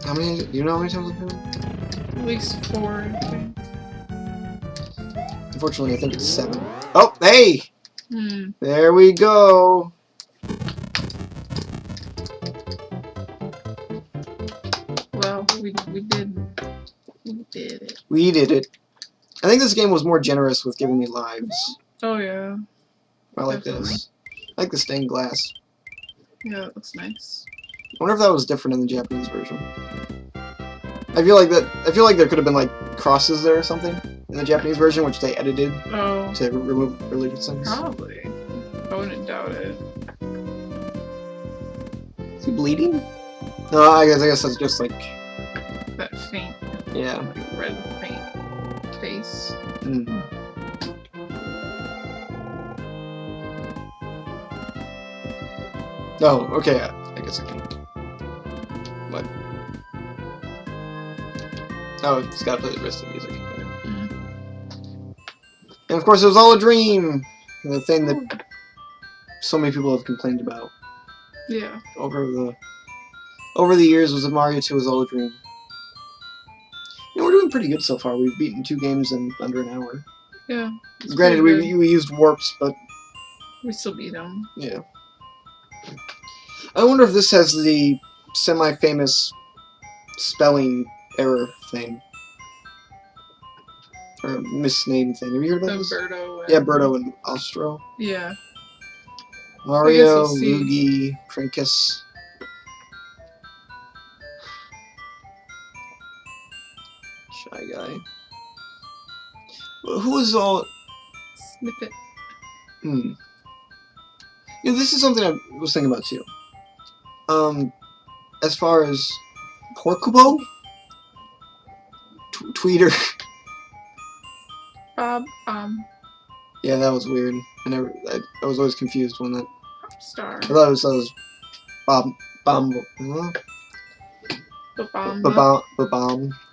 How many? Do you know how many times I've been? At least 4, I think. Unfortunately, I think it's 7. Oh, hey! Hmm. There we go. Well, we did it. We did it. I think this game was more generous with giving me lives. Oh yeah. I like Definitely. this. I like the stained glass. Yeah, it looks nice. I wonder if that was different in the Japanese version. I feel like there could have been like crosses there or something in the Japanese version, which they edited Oh, to remove religious things. probably. I wouldn't doubt it. Is he bleeding? No, I guess that's just like, That faint, yeah. like red faint face. Mm. Oh, okay. I guess I can. What? Oh, it's gotta play the rest of the music. Okay. And of course, it was all a dream. The thing that so many people have complained about Yeah. over the years was that Mario 2 was all a dream. You know, we're doing pretty good so far. We've beaten 2 games in under an hour. Yeah. It's Granted, pretty we used warps, but We still beat them. yeah. I wonder if this has the semi-famous spelling error thing. Or misnamed thing. Have you heard about this? Birdo. And, Yeah, Birdo and Ostro. Yeah. Mario, we'll see. Luigi, Prinkus. Shy Guy. Who was all... Snippet. Hmm. You know, this is something I was thinking about too. As far as Porcubo? Tweeter. Bob. Yeah, that was weird. I was always confused when that... Star. I thought it was Bomb, Ba-bam.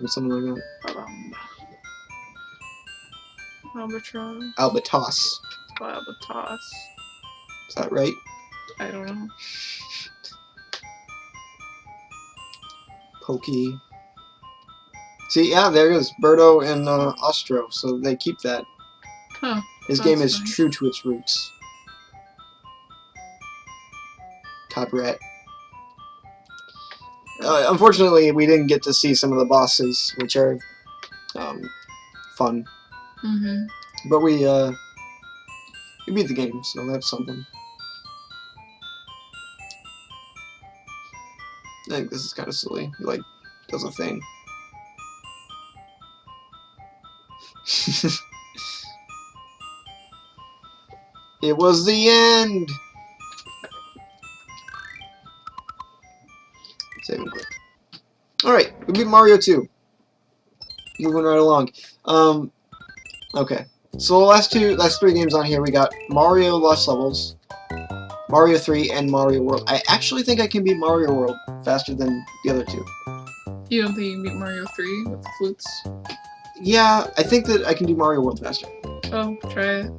or something like that. Ba-bam. Albatross. Albatos. Albatross. Is that right? I don't know. Pokey. See, yeah, there it is. Birdo and Ostro, so they keep that. Huh. His That's game is nice. true to its roots. Top Rat. Unfortunately, we didn't get to see some of the bosses, which are fun. Mm-hmm. But we beat the game, so that's something. I think this is kind of silly. He, like, does a thing. It was the end! Save and quit. Alright, we beat Mario 2. Moving right along. Okay. So the last 3 games on here, we got Mario Lost Levels, Mario 3, and Mario World. I actually think I can beat Mario World faster than the other 2. You don't think you can beat Mario 3 with the flutes? Yeah, I think that I can do Mario World faster. Oh, try it.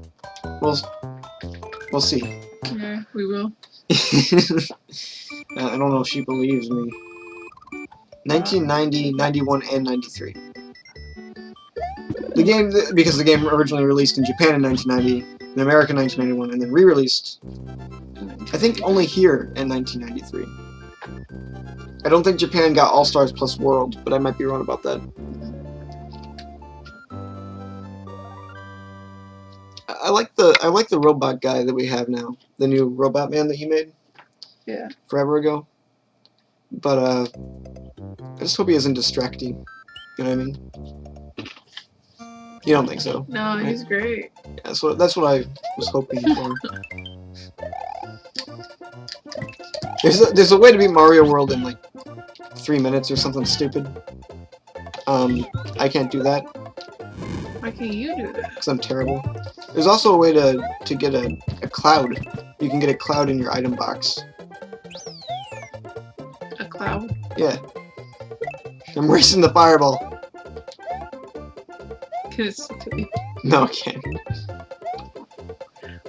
We'll see. Yeah, we will. I don't know if she believes me. 1990, 91, and 93. The game, because the game originally released in Japan in 1990, in America in 1991, and then re-released, I think only here in 1993. I don't think Japan got All Stars plus World, but I might be wrong about that. I like the robot guy that we have now, the new robot man that you made. Yeah. Forever ago. But I just hope he isn't distracting. You know what I mean? You don't think so? No, right? he's great. Yeah, that's what I was hoping for. There's a way to beat Mario World in like 3 minutes or something stupid. I can't do that Why can't you do that? because I'm terrible. There's also a way to get a cloud. You can get a cloud in your item box. A cloud? Yeah. I'm racing the fireball. Can it still kill you? No, I can't.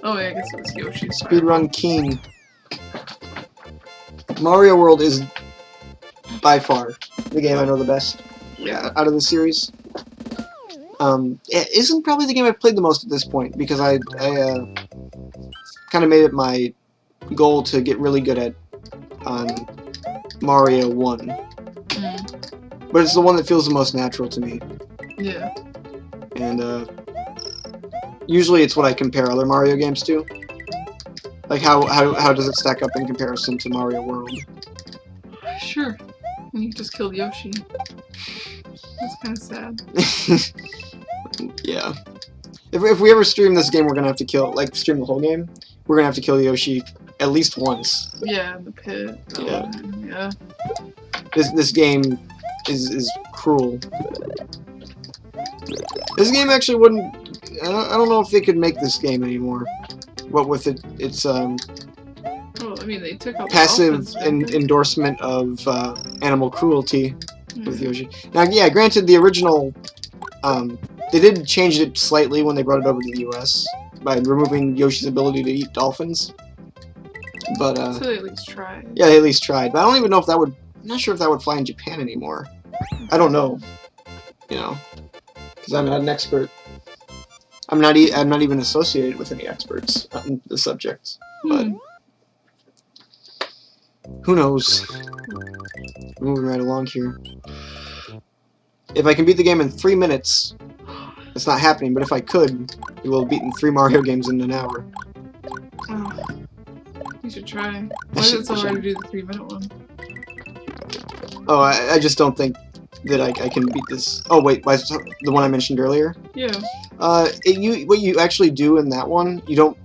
Oh, yeah, I guess it was Yoshi's Speedrun King. Mario World is by far the game I know the best. Yeah. Out of the series. It isn't probably the game I've played the most at this point because I kind of made it my goal to get really good at Mario 1. Mm. But it's the one that feels the most natural to me. Yeah. And usually it's what I compare other Mario games to. Like how does it stack up in comparison to Mario World? Sure. And you just killed Yoshi. That's kind of sad. Yeah. If we ever stream this game, we're gonna have to stream the whole game. We're gonna have to kill Yoshi at least once. Yeah, in the pit. Yeah. Yeah. This game is cruel. This game actually wouldn't. I don't know if they could make this game anymore. What with its Well, I mean, they took out the passive dolphins, didn't they? endorsement of animal cruelty with Mm. Yoshi. Now, yeah, granted, the original they did change it slightly when they brought it over to the U.S. by removing Yoshi's ability to eat dolphins. But So they at least tried. yeah, they at least tried. But I don't even know if that would. I'm not sure if that would fly in Japan anymore. I don't know. You know, because I'm not an expert. I'm not even associated with any experts on the subject. But Hmm. who knows? Moving right along here. If I can beat the game in 3 minutes, it's not happening. But if I could, we will have beaten 3 Mario games in an hour. Oh, you should try. Why is it so hard to do the 3-minute one? Oh, I just don't think that I can beat this. Oh wait, the one I mentioned earlier. Yeah. What you actually do in that one, you don't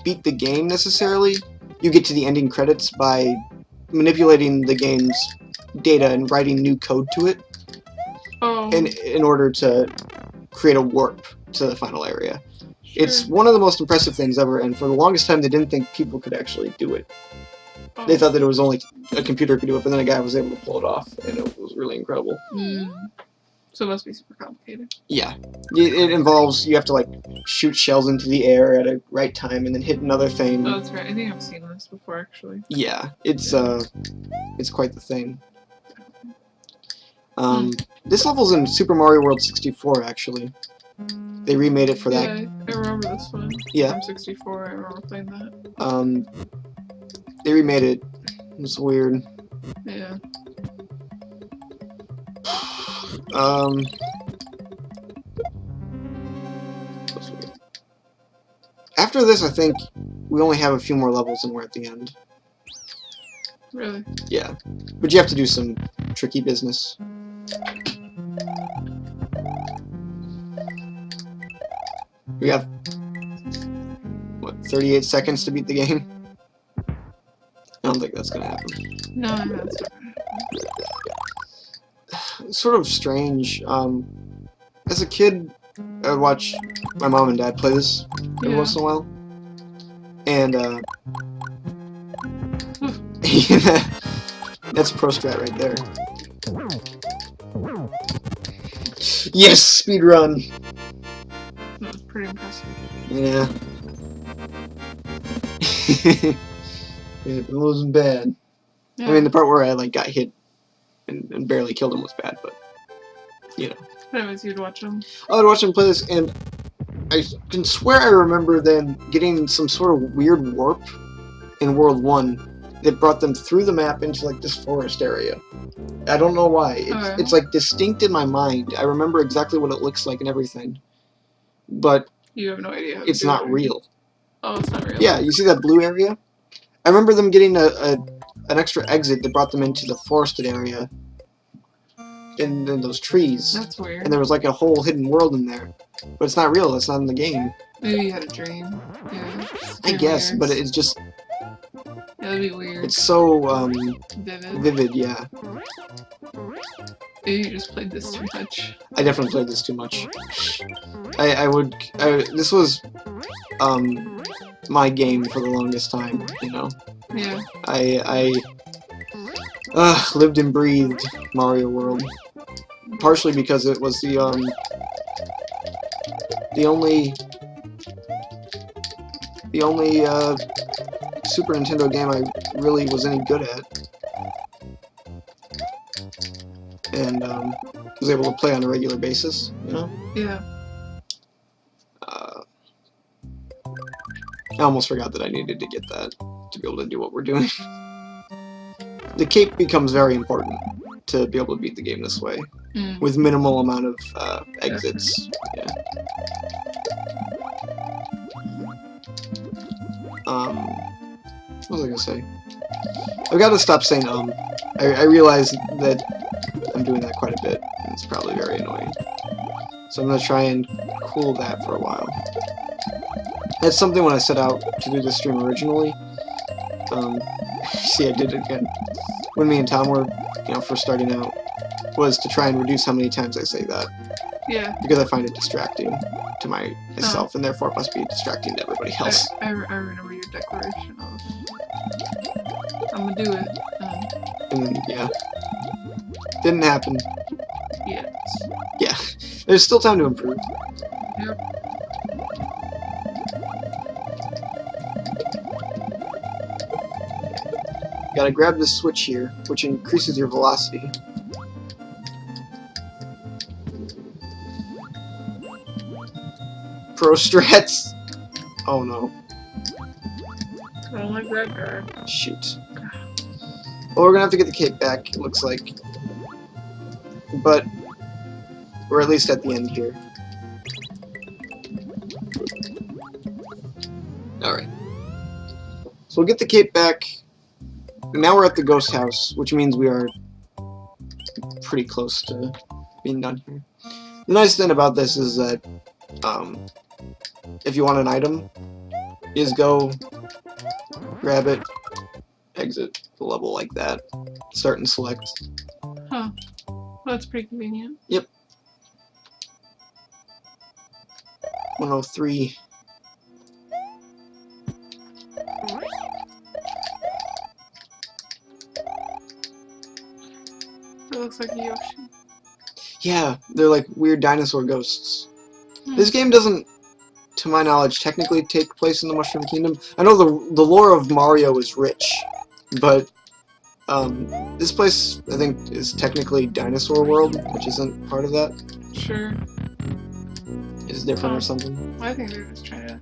beat the game necessarily. You get to the ending credits by manipulating the game's data and writing new code to it, Oh. in order to create a warp to the final area. Sure. It's one of the most impressive things ever, and for the longest time they didn't think people could actually do it. Oh. They thought that it was only a computer could do it, but then a guy was able to pull it off, and it was really incredible. Mm. So it must be super complicated. Yeah, it involves you have to like shoot shells into the air at a right time and then hit another thing. Oh, that's right. I think I've seen this before, actually. Yeah, it's quite the thing. This level's in Super Mario World 64 actually. They remade it for that. Yeah, I remember this one. Yeah. From 64, I remember playing that. They remade it. It's weird. Yeah. That's weird. After this, I think we only have a few more levels and we're at the end. Really? Yeah, but you have to do some tricky business. We have, what, 38 seconds to beat the game? I don't think that's gonna happen. No, that's not. It's sort of strange. As a kid, I would watch my mom and dad play this every Yeah. once in a while. And, that's a pro strat right there. Yes, speedrun! That was pretty impressive. Yeah. It wasn't bad. Yeah. I mean, the part where I like got hit and barely killed him was bad, but you know. Anyways, you'd watch them. I would watch him play this, and I can swear I remember then getting some sort of weird warp in World 1 that brought them through the map into like this forest area. I don't know why. It's like distinct in my mind. I remember exactly what it looks like and everything. But you have no idea how to it's do not it. real. Oh, it's not real. Yeah, you see that blue area? I remember them getting an extra exit that brought them into the forested area. In those trees. That's weird. And there was like a whole hidden world in there. But it's not real, it's not in the game. Maybe you had a dream. Yeah. I guess, but it's just... That'd be weird. It's so, Vivid, yeah. Maybe you just played this too much. I definitely played this too much. This was, my game for the longest time, you know? Yeah. I lived and breathed Mario World. Partially because it was the only Super Nintendo game I really was any good at. And, was able to play on a regular basis, you know? Yeah. I almost forgot that I needed to get that to be able to do what we're doing. The cape becomes very important to be able to beat the game this way, with minimal amount of exits. Yeah. What was I gonna say? I've got to stop saying I realize that I'm doing that quite a bit, and it's probably very annoying. So I'm gonna try and cool that for a while. That's something when I set out to do this stream originally. See, I did it again. When me and Tom were, first starting out, was to try and reduce how many times I say that. Yeah. Because I find it distracting to myself, and therefore it must be distracting to everybody else. I remember your declaration of, I'm gonna do it. And then, yeah. Didn't happen. Yeah. Yeah. There's still time to improve. Yep. Gotta grab this switch here, which increases your velocity. Pro strats! Oh no. I don't like that guy. Shoot. Well, we're gonna have to get the cape back, it looks like. But we're at least at the end here. Alright. So we'll get the cape back. Now we're at the ghost house, which means we are pretty close to being done here. The nice thing about this is that if you want an item, you just go, grab it, exit the level like that, start and select. Huh. Well, that's pretty convenient. Yep. 103. It looks like a Yoshi. Yeah, they're like weird dinosaur ghosts. This game doesn't, to my knowledge, technically take place in the Mushroom Kingdom. I know the lore of Mario is rich, but this place, I think, is technically Dinosaur World, which isn't part of that. Sure. It's different or something. I think they're just trying to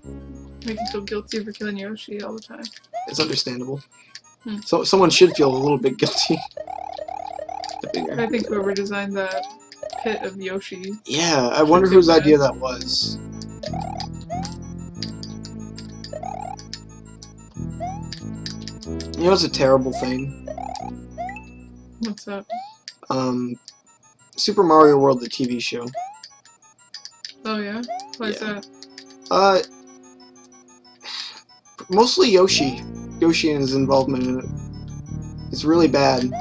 make you feel guilty for killing Yoshi all the time. It's understandable. So someone should feel a little bit guilty. I think whoever designed that pit of Yoshi. Yeah, I wonder whose idea that was. You know what's a terrible thing? What's up? Super Mario World, the TV show. Oh yeah? Why is that? Mostly Yoshi. Yoshi and his involvement in it. It's really bad.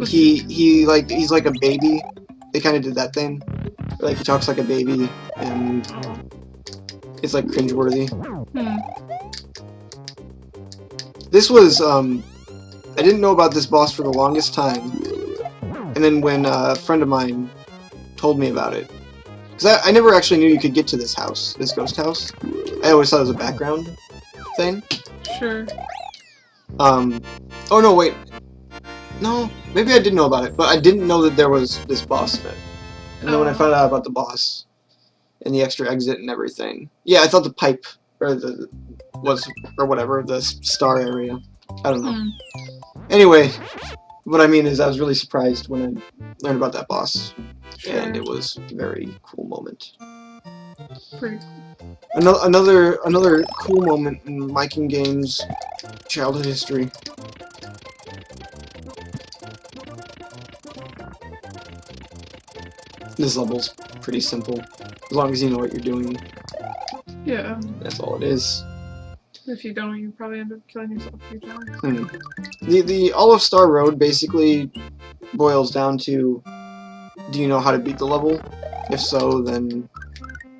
He's like a baby. They kind of did that thing. Like he talks like a baby, and it's like cringeworthy. This was I didn't know about this boss for the longest time, and then when a friend of mine told me about it, because I never actually knew you could get to this house, this ghost house. I always thought it was a background thing. Sure. Oh no, wait. No, maybe I did know about it, but I didn't know that there was this boss in it. And then when I found out about the boss and the extra exit and everything, yeah, I thought the pipe or or whatever, the star area. I don't know. Anyway, what I mean is I was really surprised when I learned about that boss, and it was a very cool moment. Pretty cool. Another cool moment in Viking Games childhood history. This level's pretty simple, as long as you know what you're doing. Yeah. That's all it is. If you don't, you probably end up killing yourself a few times. The Olive Star Road basically boils down to, do you know how to beat the level? If so, then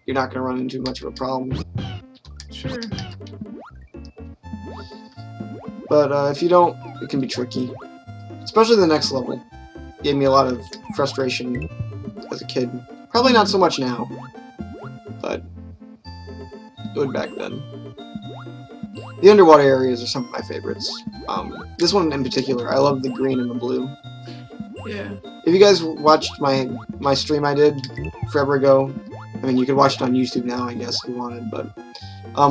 you're not going to run into much of a problem. Sure. But if you don't, it can be tricky. Especially the next level. Gave me a lot of frustration as a kid. Probably not so much now, but good back then. The underwater areas are some of my favorites. This one in particular, I love the green and the blue. Yeah. If you guys watched my stream I did forever ago, I mean, you could watch it on YouTube now, I guess, if you wanted, but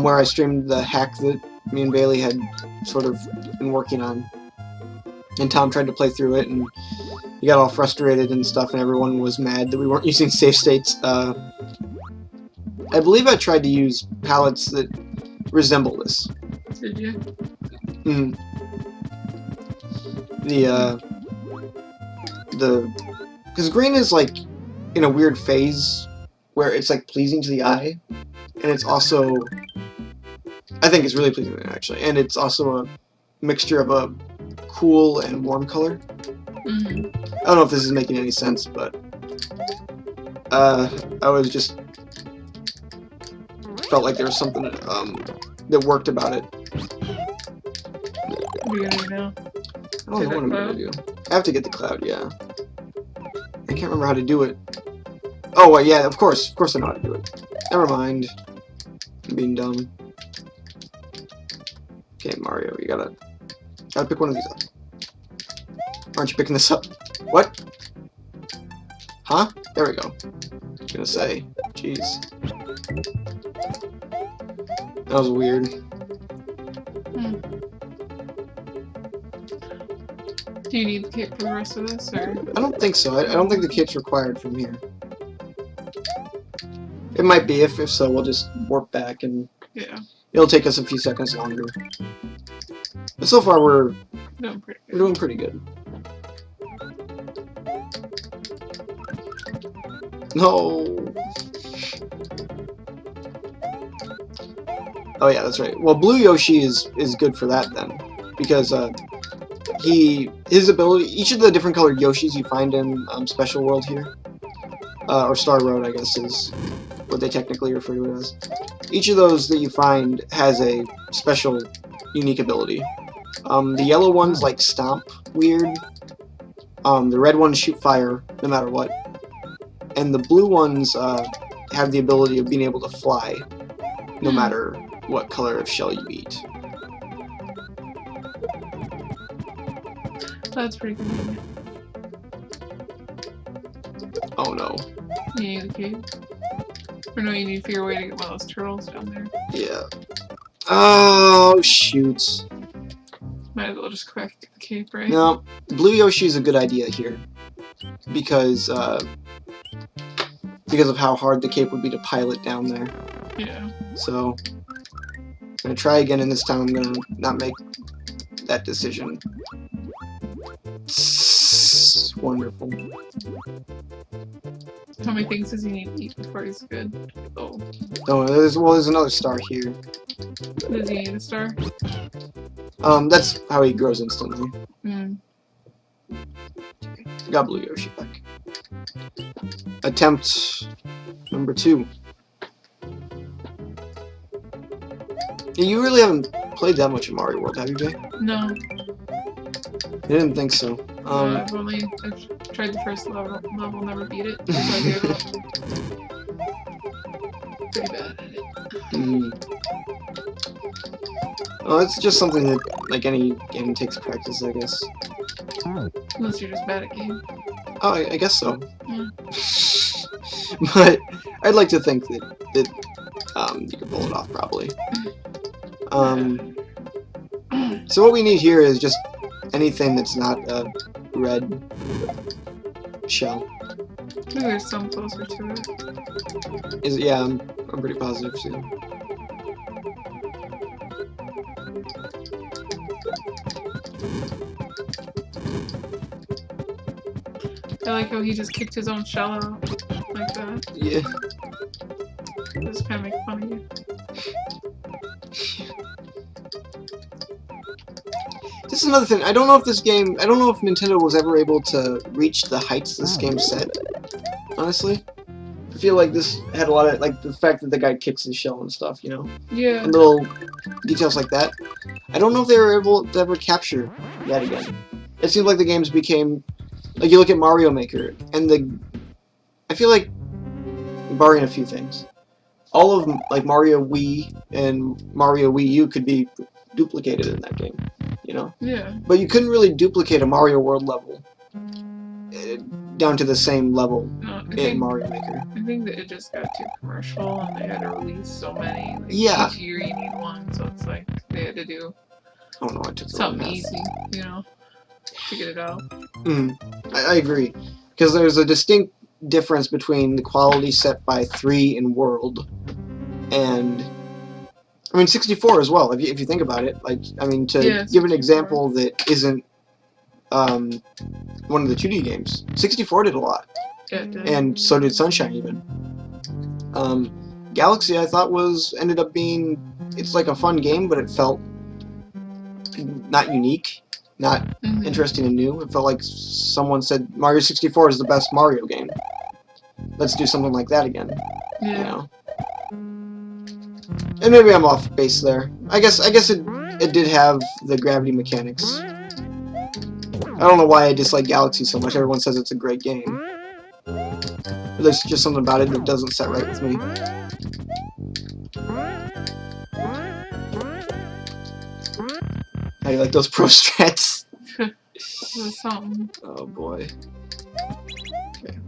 where I streamed the hack that me and Bailey had sort of been working on. And Tom tried to play through it, and he got all frustrated and stuff, and everyone was mad that we weren't using save states. I believe I tried to use palettes that resemble this. Did you? Because green is like in a weird phase where it's like pleasing to the eye, and it's also, I think it's really pleasing actually, and it's also a mixture of a cool and warm color. I don't know if this is making any sense, but I was just felt like there was something that worked about it. What are you gonna do now? I don't know what I'm gonna do. I have to get the cloud, yeah. I can't remember how to do it. Oh, well, yeah, of course I know how to do it. Never mind. I'm being dumb. Okay, Mario, you gotta pick one of these up. Aren't you picking this up? What? Huh? There we go. I was gonna say, jeez. That was weird. Do you need the cape for the rest of this, or? I don't think so. I don't think the cape's required from here. It might be. If so, we'll just warp back, and it'll take us a few seconds longer. But so far, we're doing pretty good. No. Oh yeah, that's right. Well, Blue Yoshi is good for that then, because his ability, each of the different colored Yoshis you find in Special World here, or Star Road, I guess is what they technically refer to it as. Each of those that you find has a special, unique ability. The yellow ones like stomp weird. The red ones shoot fire no matter what, and the blue ones have the ability of being able to fly no matter what color of shell you eat. That's pretty good. Oh no. You need the cape? Or no, you need to figure a way to get one of those turtles down there. Yeah. Oh, shoot. Might as well just quick get the cape, right? No, Blue Yoshi is a good idea here. Because of how hard the cape would be to pilot down there. Yeah. So, I'm going to try again, and this time I'm going to not make that decision. Wonderful. How many things does he need to eat before he's good? Oh. Oh, there's another star here. Does he need a star? That's how he grows instantly. Got Blue Yoshi back. Attempt number 2. You really haven't played that much of Mario World, have you, Jay? No. I didn't think so. I've tried the first level, never beat it. So I gave up. Pretty bad at it. Oh, it's just something that like any game takes practice, I guess. Unless you're just bad at games. Oh, I guess so. Yeah. But I'd like to think that you can pull it off, probably. So what we need here is just anything that's not a red shell. I think there's some closer to it. Yeah, I'm pretty positive too. I like how he just kicked his own shell out like that. Yeah. Just kind of make fun of you. This is another thing. I don't know if Nintendo was ever able to reach the heights this game set. Honestly, I feel like this had a lot of, like, the fact that the guy kicks his shell and stuff, you know? Yeah. And little details like that. I don't know if they were able to ever capture that again. It seems like the games became, like, you look at Mario Maker, and I feel like, barring a few things, all of, like, Mario Wii and Mario Wii U could be duplicated in that game, you know? Yeah. But you couldn't really duplicate a Mario World level down to the same level in Mario Maker. I think that it just got too commercial and they had to release so many. Like, Yeah. Each year you need one, so it's like they had to do I don't know, I took the something wrong easy, you know, to get it out. I agree. Because there's a distinct difference between the quality set by 3 in World and, I mean, 64 as well, if you think about it. Like, I mean, to give an example that isn't one of the 2D games, 64 did a lot. Yeah, it did. And so did Sunshine, even. Galaxy, I thought, ended up being, it's like a fun game, but it felt not unique, not interesting and new. It felt like someone said, Mario 64 is the best Mario game. Let's do something like that again. Yeah. You know? And maybe I'm off base there. I guess it did have the gravity mechanics. I don't know why I dislike Galaxy so much. Everyone says it's a great game. There's just something about it that doesn't set right with me. How do you like those pro strats? There's something. Oh boy. Okay.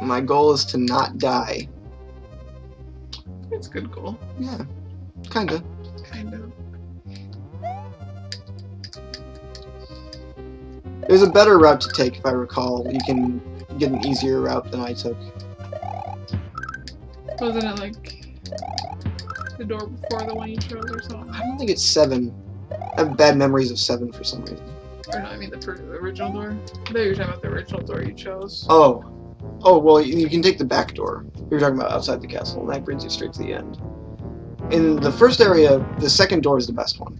My goal is to not die. It's a good goal. Yeah, kinda. Kind of. There's a better route to take, if I recall. You can get an easier route than I took. Wasn't it like the door before the one you chose or something? I don't think it's 7. I have bad memories of 7 for some reason. Or no, I mean the original door. I thought you were talking about the original door you chose. Oh, well, you can take the back door. We were talking about outside the castle, and that brings you straight to the end. In the first area, the second door is the best one.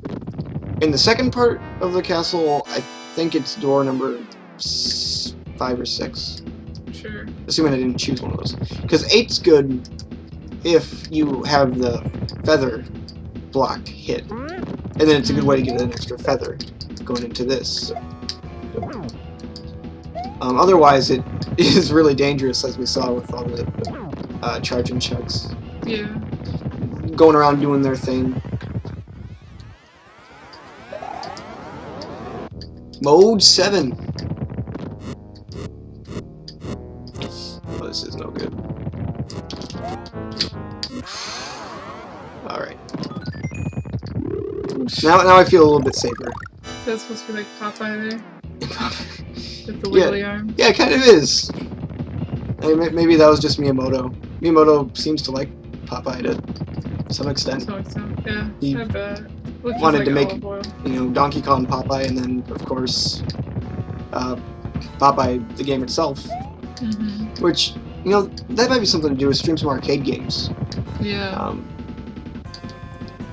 In the second part of the castle, I think it's door number 5 or 6. Sure. Assuming I didn't choose one of those. Because 8's good if you have the feather block hit. And then it's a good way to get an extra feather going into this. Otherwise, it is really dangerous, as we saw with all the charging chucks. Yeah. Going around doing their thing. Mode 7. Oh, this is no good. Alright. Now I feel a little bit safer. That's supposed to be like Popeye there? With the wiggly arm? Yeah, it kind of is. I mean, maybe that was just Miyamoto. Miyamoto seems to like Popeye to some extent. To some extent, yeah. He I bet. Looks wanted like to make, olive oil. Donkey Kong Popeye, and then, of course, Popeye, the game itself. Which, that might be something to do with stream some arcade games. Yeah.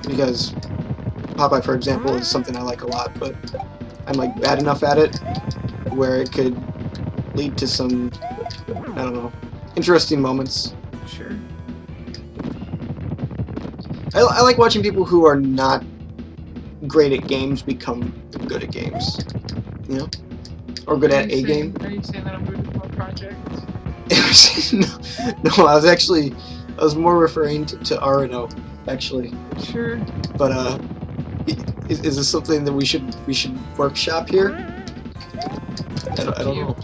Because Popeye, for example, is something I like a lot, but I'm like bad enough at it where it could lead to some, I don't know, interesting moments. Sure. I like watching people who are not great at games become good at games, or good at a game. Are you saying that I'm good at projects? No, I was more referring to Arano. actually. Sure. But is this something that we should workshop here? I don't know.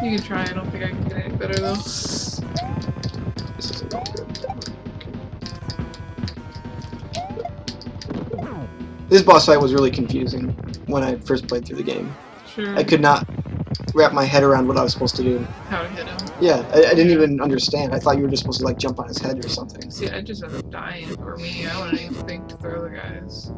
You can try. I don't think I can get any better though. This isn't going good. This boss fight was really confusing when I first played through the game. Sure. I could not wrap my head around what I was supposed to do. How to hit him. Yeah, I didn't even understand. I thought you were just supposed to like jump on his head or something. See, I just ended up dying. Or me, I wouldn't even think to throw the guys.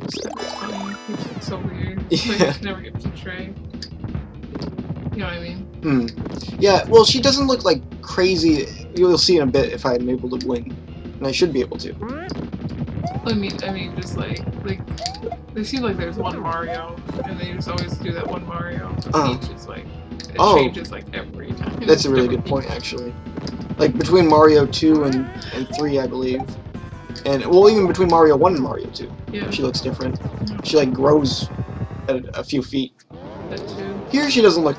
It's funny. He's like so weird. Yeah. Like, never get portrayed. You know what I mean? Yeah, well, she doesn't look like crazy. You'll see in a bit if I'm able to win. And I should be able to. I mean, just like they seem like there's one Mario, and they just always do that one Mario. Peach is like, it changes like every time. That's a really good point, actually. Like between Mario 2 and 3, I believe. And, well, even between Mario 1 and Mario 2. Yeah. She looks different. She, like, grows at a few feet. That too. Here she doesn't look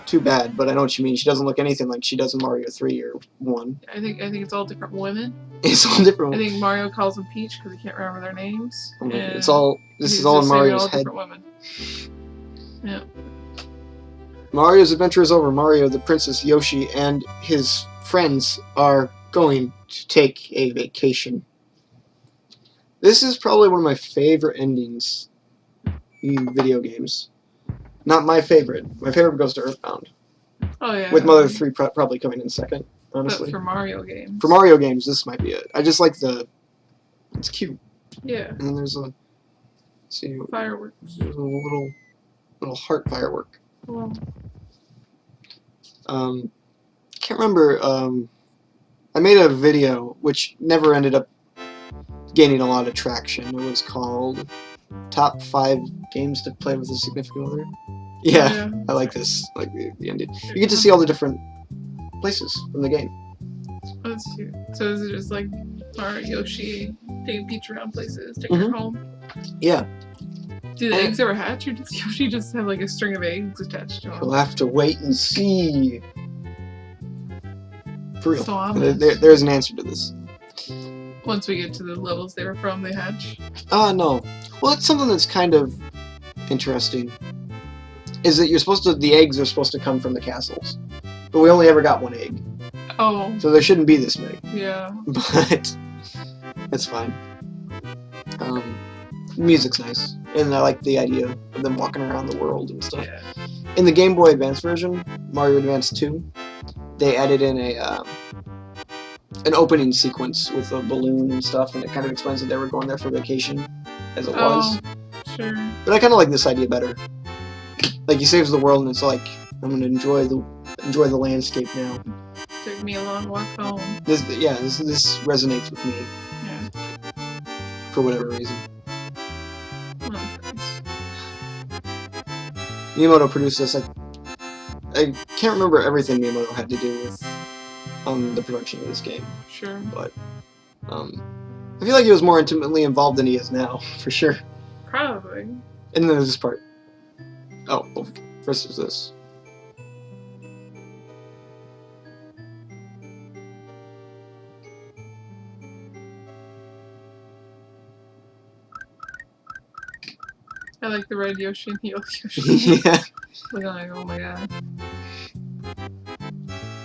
too bad, but I know what you mean. She doesn't look anything like she does in Mario 3 or 1. I think it's all different women. It's all different. I think Mario calls them Peach because he can't remember their names. It's all. This is all in Mario's head. Women. Yeah. Mario's adventure is over. Mario, the Princess, Yoshi, and his friends are going to take a vacation. This is probably one of my favorite endings in video games. Not my favorite. My favorite goes to Earthbound. Oh yeah. With Mother 3 probably coming in second, honestly. But for Mario games. For Mario games, this might be it. I just like it's cute. Yeah. And then there's a... see, fireworks. There's a little heart firework. Well. Can't remember. I made a video which never ended up gaining a lot of traction. It was called Top 5 Games to Play with a Significant Other. Yeah, I like this. Like the ending. You get to see all the different places from the game. Oh, that's cute. So is it just like Mario, Yoshi, taking Peach around places, taking her home? Yeah. Do the eggs ever hatch, or does Yoshi just have like a string of eggs attached to him? We'll have to wait and see. For real. So there's an answer to this. Once we get to the levels they were from, they hatch? No. Well, it's something that's kind of interesting. Is that the eggs are supposed to come from the castles. But we only ever got one egg. Oh. So there shouldn't be this many. Yeah. But that's fine. Music's nice. And I like the idea of them walking around the world and stuff. Yeah. In the Game Boy Advance version, Mario Advance 2, they added in an opening sequence with a balloon and stuff, and it kind of explains that they were going there for vacation, as it was. Sure. But I kind of like this idea better. Like, he saves the world, and it's like, I'm gonna enjoy the landscape now. Took me a long walk home. This resonates with me. Yeah. For whatever reason. Oh, nice. Miyamoto produced this. I can't remember everything Miyamoto had to do with the production of this game. Sure. But I feel like he was more intimately involved than he is now, for sure. Probably. And then there's this part. Oh, well, first there's this. I like the red Yoshi and the yellow Yoshi. Yeah. Look, like, oh my god.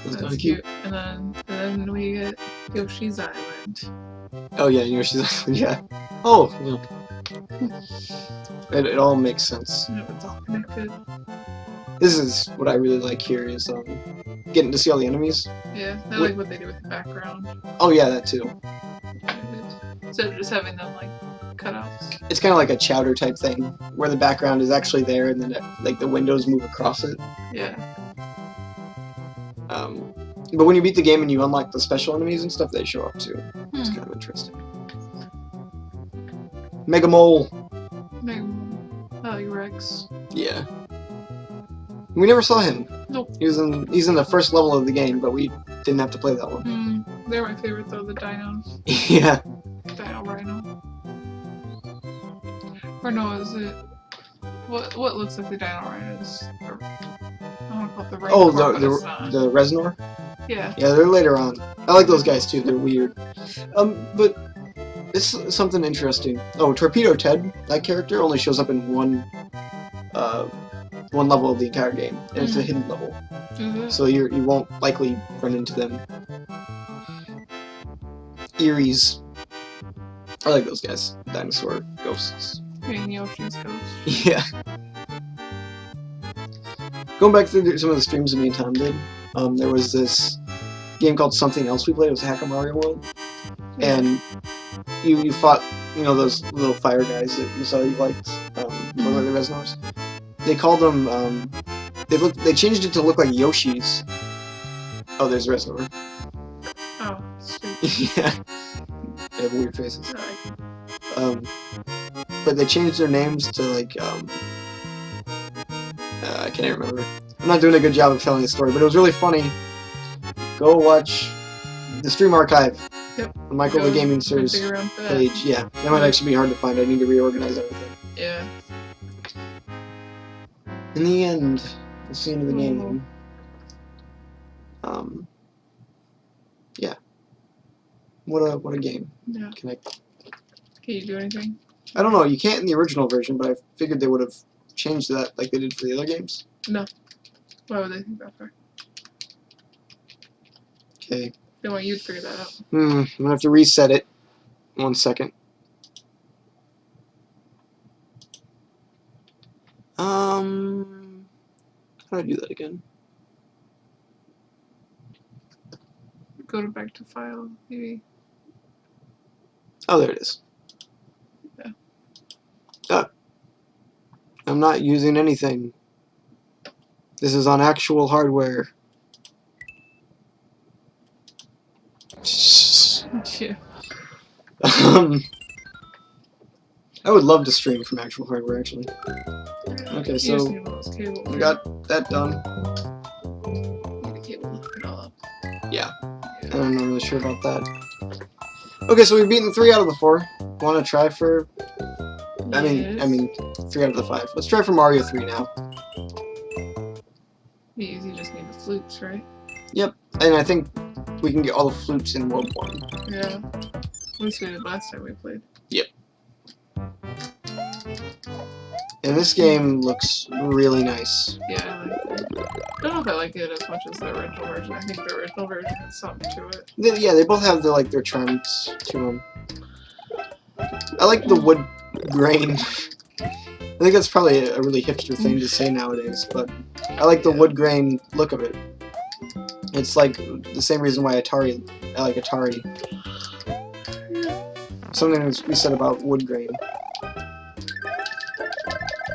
That's cute. And then we get Yoshi's Island. Oh yeah, Yoshi's Island, yeah. Oh, yeah. It all makes sense. Yep, it's all connected. This is what I really like here is getting to see all the enemies. Yeah, I like what they do with the background. Oh yeah, that too. Instead of just having them like cutouts. It's kind of like a chowder type thing, where the background is actually there, and then like the windows move across it. Yeah. But when you beat the game and you unlock the special enemies and stuff, they show up too. It's kind of interesting. Mega Mole. I like Rex. Yeah. We never saw him. Nope. He's in the first level of the game, but we didn't have to play that one. They're my favorite though, the dinos. Yeah. Dino Rhino. Or no, is it... What looks like the Dino Rhinos? about the rain Oh, corps, but it's not. the Reznor? Yeah. Yeah, they're later on. I like those guys too, they're weird. But this is something interesting. Oh, Torpedo Ted, that character, only shows up in one level of the entire game, and it's a hidden level. So you won't likely run into them. Eries. I like those guys. Dinosaur ghosts. And Yoshi's ghost. Yeah. Going back through some of the streams that me and Tom did, there was this game called Something Else we played. It was Hack a Mario World. And you fought, those little fire guys that you saw you liked, the Reznors. They called them, they changed it to look like Yoshis. Oh, there's Reznor. Oh, sweet. Yeah. They have weird faces. But they changed their names to, like, I can't remember. I'm not doing a good job of telling the story, but it was really funny. Go watch the stream archive. Yep. On Michael the Gaming Sir's page. Yeah, that might actually be hard to find. I need to reorganize everything. Yeah. In the end, it's the end of the game. Yeah. What a game. Yeah. Can you do anything? I don't know. You can't in the original version, but I figured they would have changed that like they did for the other games. No. Why would they think that for? Okay. They want you to figure that out. I'm gonna have to reset it. 1 second. How do I do that again? Go back to file, maybe. Oh, there it is. Yeah. Oh. I'm not using anything. This is on actual hardware. Yeah. I would love to stream from actual hardware, actually. Okay, so we got that done. Yeah, I'm not really sure about that. Okay, so we've beaten 3 out of the 4. Want to try for? I mean, 3 out of the 5. Let's try for Mario 3 now. You just need the flutes, right? Yep, and I think we can get all the flutes in World 1. Yeah. At least we did last time we played. Yep. And this game looks really nice. Yeah, I like it. I don't know if I like it as much as the original version. I think the original version has something to it. Yeah, they both have their charms to them. I like the wood grain. I think that's probably a really hipster thing to say nowadays, but I like the wood grain look of it. It's like the same reason why I like Atari. Something we said about wood grain.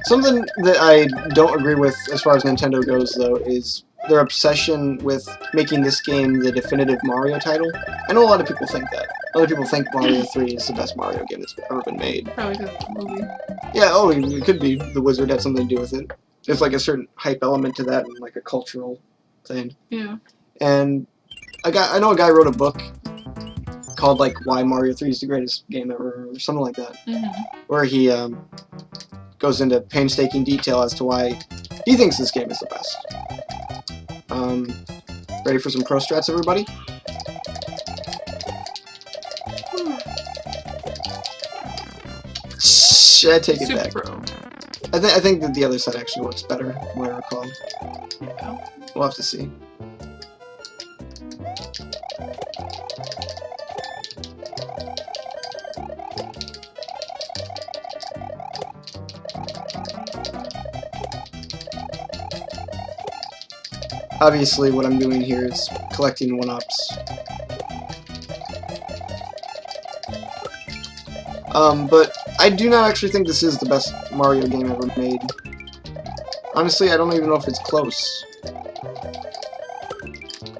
Something that I don't agree with as far as Nintendo goes, though, is their obsession with making this game the definitive Mario title. I know a lot of people think that. Other people think Mario 3 is the best Mario game that's ever been made. Probably because of the movie. Yeah, oh, it could be the Wizard had something to do with it. There's like a certain hype element to that and like a cultural thing. Yeah. And I know a guy wrote a book called like Why Mario 3 is the Greatest Game Ever or something like that. Where he goes into painstaking detail as to why he thinks this game is the best. Ready for some pro strats, everybody? I take it back. Pro. I think that the other side actually works better, from what I recall. Yeah. We'll have to see. Obviously, what I'm doing here is collecting 1-ups. But I do not actually think this is the best Mario game ever made. Honestly, I don't even know if it's close.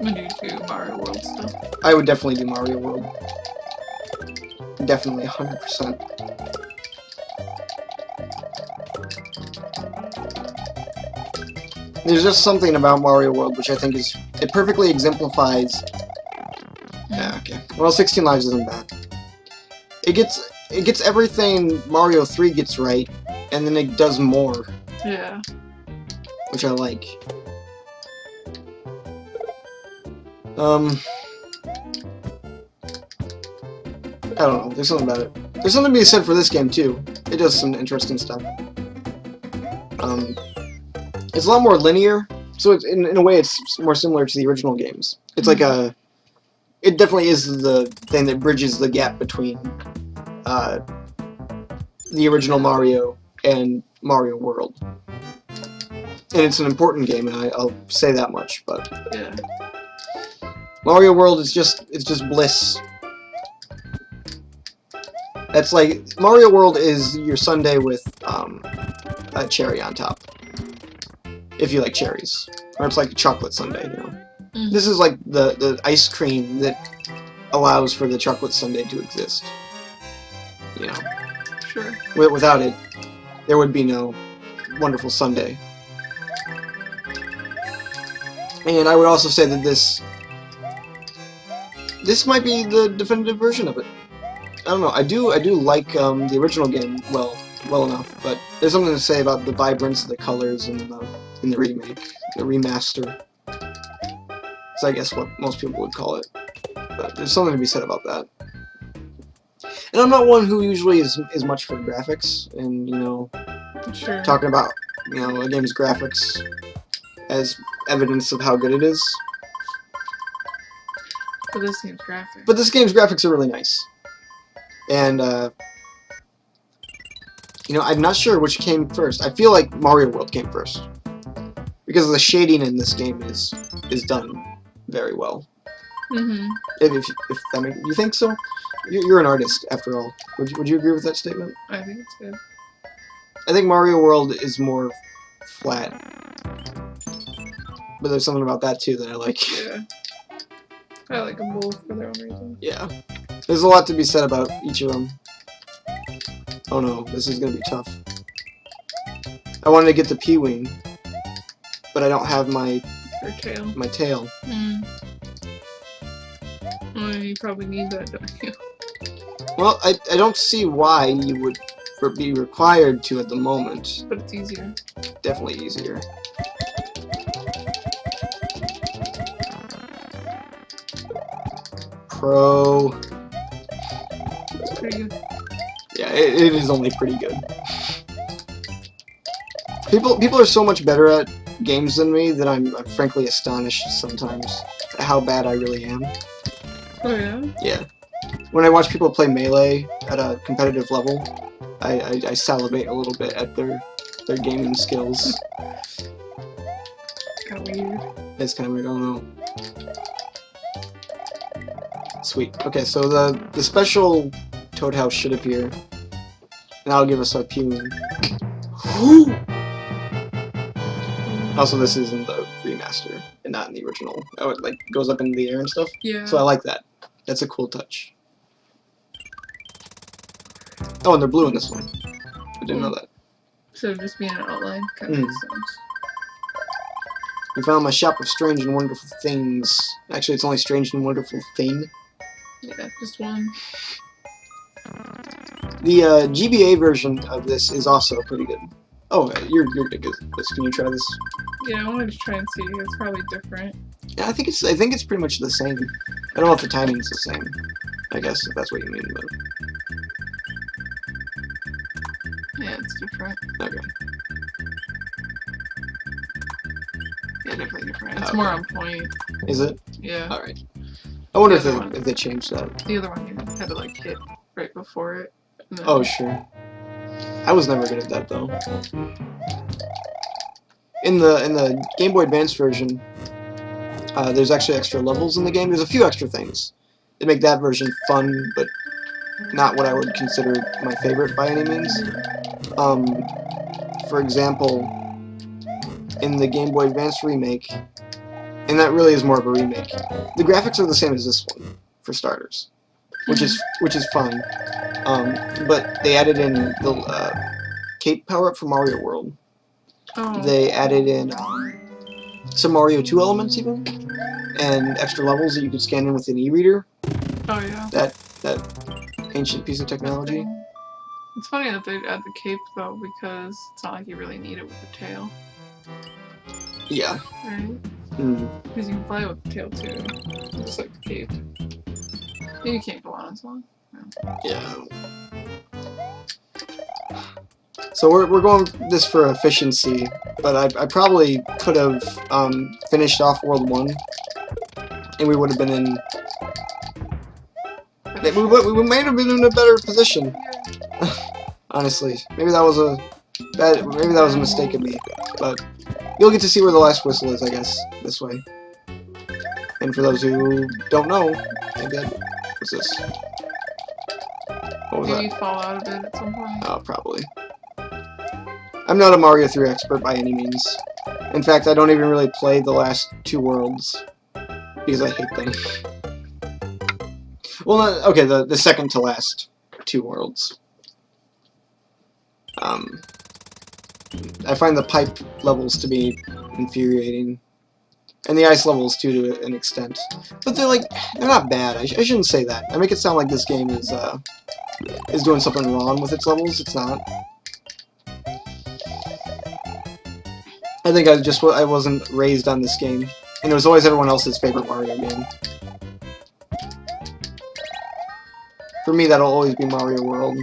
Would you do Mario World still? I would definitely do Mario World. Definitely, 100%. There's just something about Mario World which I think it perfectly exemplifies. Yeah, okay. Well, 16 Lives isn't bad. It gets everything Mario 3 gets right, and then it does more. Yeah. Which I like. I don't know. There's something about it. There's something to be said for this game too. It does some interesting stuff. It's a lot more linear, so it's, in a way it's more similar to the original games. It's like a... It definitely is the thing that bridges the gap between the original Mario and Mario World. And it's an important game, and I'll say that much, but... Yeah. Mario World is it's just bliss. That's like... Mario World is your sundae with a cherry on top. If you like cherries. Or it's like a chocolate sundae, you know. Mm. This is like the ice cream that allows for the chocolate sundae to exist. You know. Sure. Without it, there would be no wonderful sundae. And I would also say that this might be the definitive version of it. I don't know. I do like the original game well enough, but there's something to say about the vibrance of the colors in the remake, the remaster. It's I guess what most people would call it. But there's something to be said about that. And I'm not one who usually is much for graphics and, you know, sure. talking about, you know, a game's graphics as evidence of how good it is. But this game's graphics. But this game's graphics are really nice. And, you know, I'm not sure which came first. I feel like Mario World came first. Because the shading in this game is done very well. Mm-hmm. If that makes you think so? You're an artist, after all. Would you agree with that statement? I think it's good. I think Mario World is more flat. But there's something about that, too, that I like. Yeah. I like them both for their own reason. Yeah. There's a lot to be said about each of them. Oh no, this is gonna be tough. I wanted to get the P-Wing, but I don't have my tail. My tail. Mm. Well, you probably need that, don't you? Well, I don't see why you would be required to at the moment. But it's easier. Definitely easier. Pro. It's pretty good. Yeah, it is only pretty good. People are so much better at games than me that I'm frankly astonished sometimes at how bad I really am. Oh yeah? Yeah. When I watch people play Melee at a competitive level, I salivate a little bit at their gaming skills. Kind of weird. It's kind of weird, I don't know. Sweet. Okay, so the special Toad House should appear. And that'll give us our P-Wing. Also, this is in the remaster, and not in the original. Oh, it like goes up into the air and stuff. Yeah. So I like that. That's a cool touch. Oh, and they're blue in this one. I didn't know that. So just being an outline kind of makes sense. We found my shop of strange and wonderful things. Actually, it's only strange and wonderful thing. Yeah, just one. The GBA version of this is also pretty good. Oh, you're good at this. Can you try this? Yeah, I wanted to try and see. It's probably different. Yeah, I think it's pretty much the same. I don't know if the timing's the same. I guess if that's what you mean, but yeah, it's different. okay. Yeah, definitely different. It's more on point. Is it? Yeah. All right. I wonder The if they changed that. The other one you had to like hit right before it. And then... Oh sure. I was never good at that though. In the Game Boy Advance version, there's actually extra levels in the game. There's a few extra things that make that version fun, but not what I would consider my favorite by any means. For example, in the Game Boy Advance remake, and that really is more of a remake, the graphics are the same as this one, for starters, which is fun. But they added in the cape power-up for Mario World. Oh. They added in some Mario 2 elements even, and extra levels that you could scan in with an e-reader. Oh yeah. That ancient piece of technology. It's funny that they add the cape though, because it's not like you really need it with the tail. Yeah. Right? Because you can fly with the tail too, just like the cape. Maybe you can't go on as long. No. Yeah. So we're going this for efficiency, but I probably could have finished off World 1, and we would have been in. We might have been in a better position. Honestly, maybe that was a mistake of me, but you'll get to see where the last whistle is, I guess, this way. And for those who don't know, maybe what's this? What was Maybe you that? fall out of it at some point. Oh, probably. I'm not a Mario 3 expert by any means. In fact, I don't even really play the last 2 worlds because I hate them. Well, okay, the second to last 2 worlds. I find the pipe levels to be infuriating, and the ice levels too, to an extent. But they're not bad. I shouldn't say that. I make it sound like this game is doing something wrong with its levels. It's not. I think I wasn't raised on this game, and it was always everyone else's favorite Mario game. For me, that'll always be Mario World.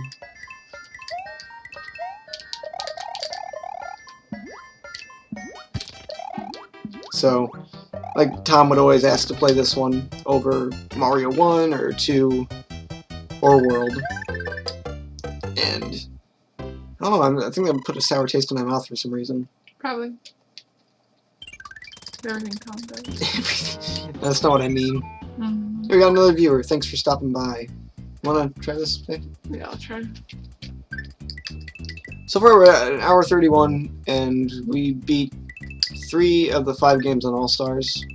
So, like, Tom would always ask to play this one over Mario 1 or 2 or World. And I don't know, I think I put a sour taste in my mouth for some reason. Probably. Everything calmed down. That's not what I mean. Mm-hmm. We got another viewer. Thanks for stopping by. Wanna try this? Yeah, I'll try. So far we're at 1:31, and we beat 3 of the 5 games on All-Stars.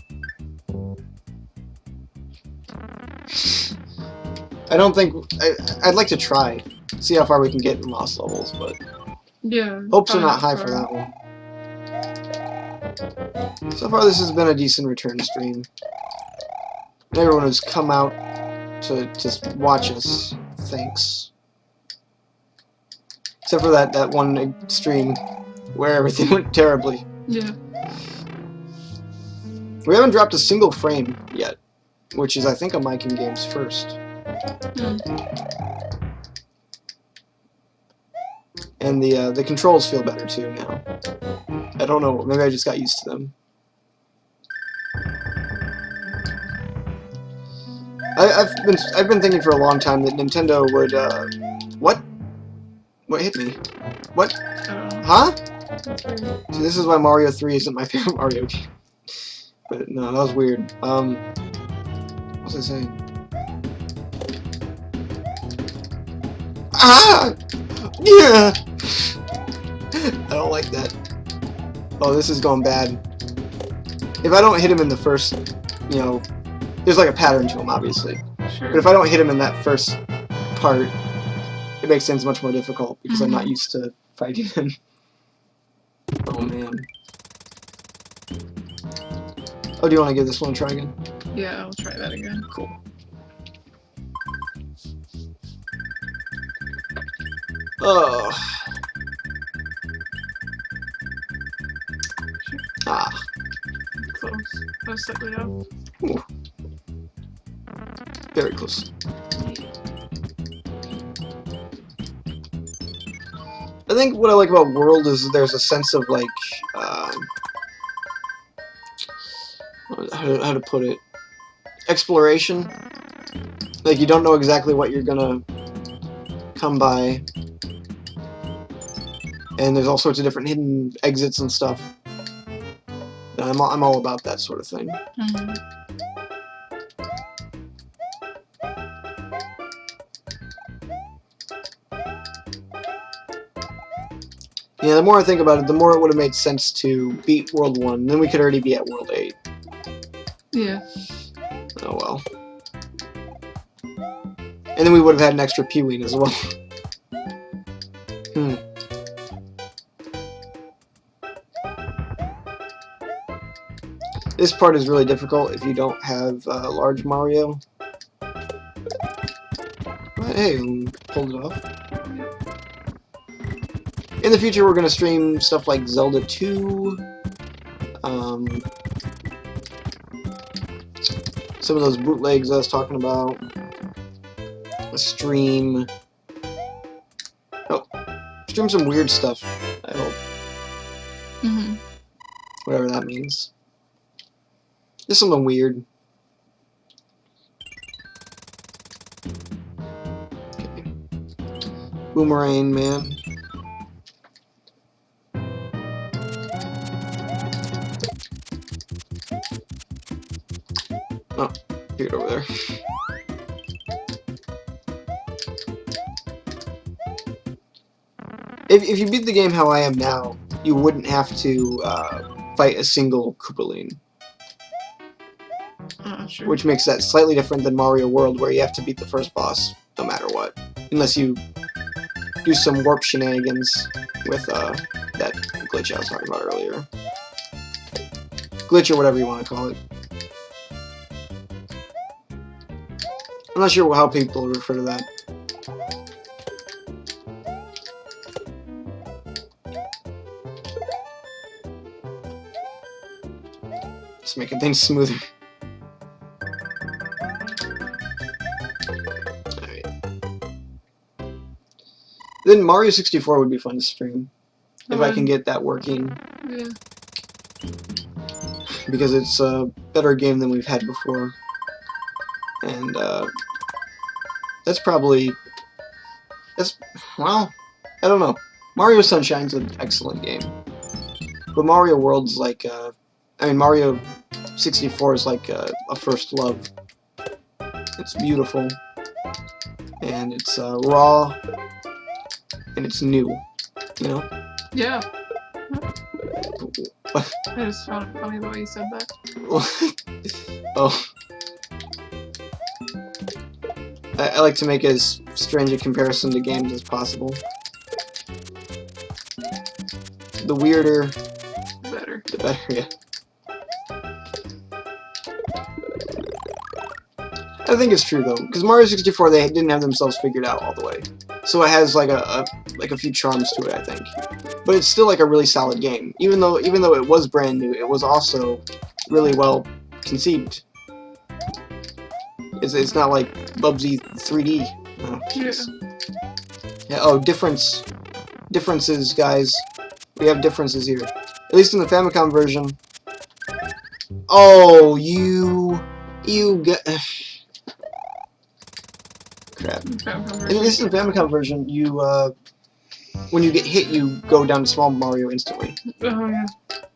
I don't think... I'd like to try. See how far we can get in Lost levels, but... Yeah. Hopes are not high for that one. So far this has been a decent return stream. And everyone who's come out to just watch us, thanks. Except for that one stream where everything went terribly. Yeah. We haven't dropped a single frame yet, which is, I think, on Mike and Games first. And the controls feel better too now. I don't know, maybe I just got used to them. I've been thinking for a long time that Nintendo would what? What hit me? What? Huh? See, this is why Mario 3 isn't my favorite Mario game. But no, that was weird. What was I saying? Ah! Yeah! I don't like that. Oh, this is going bad. If I don't hit him in the first, there's like a pattern to him, obviously. Sure. But if I don't hit him in that first part, it makes things much more difficult because I'm not used to fighting him. Oh man. Oh, do you want to give this one a try again? Yeah, I'll try that again. Cool. Oh. Ah. Close. I was slightly off. Ooh. Very close. I think what I like about World is there's a sense of like, how to put it, exploration. Like you don't know exactly what you're gonna come by, and there's all sorts of different hidden exits and stuff. And I'm all about that sort of thing. Yeah, the more I think about it, the more it would have made sense to beat World 1. Then we could already be at World 8. Yeah. Oh well. And then we would have had an extra P-Wing as well. This part is really difficult if you don't have large Mario. But hey, pulled it off. In the future, we're going to stream stuff like Zelda 2, some of those bootlegs I was talking about. Stream. Oh, stream some weird stuff, I hope. Mm-hmm. Whatever that means. Just something weird. Okay. Boomerang Man. Oh, get over there. If you beat the game how I am now, you wouldn't have to fight a single Koopaline. Sure. Which makes that slightly different than Mario World, where you have to beat the first boss no matter what. Unless you do some warp shenanigans with that glitch I was talking about earlier. Glitch or whatever you want to call it. I'm not sure how people refer to that. Just making things smoother. Alright. Then Mario 64 would be fun to stream. If I can get that working. Yeah. Because it's a better game than we've had before. And, that's probably... well, I don't know. Mario Sunshine's an excellent game. But Mario World's like, I mean, Mario 64 is like a first love. It's beautiful. And it's, raw. And it's new. You know? Yeah. What? I just found it funny the way you said that. Oh. I like to make as strange a comparison to games as possible. The weirder, the better, yeah. I think it's true though, because Mario 64 they didn't have themselves figured out all the way, so it has like a few charms to it, I think. But it's still like a really solid game, even though it was brand new. It was also really well conceived. It's not like Bubsy 3D. Oh, yeah. Oh, differences, guys. We have differences here. At least in the Famicom version. Oh, you get. Crap. At least in the Famicom version, you when you get hit, you go down to small Mario instantly. Oh yeah.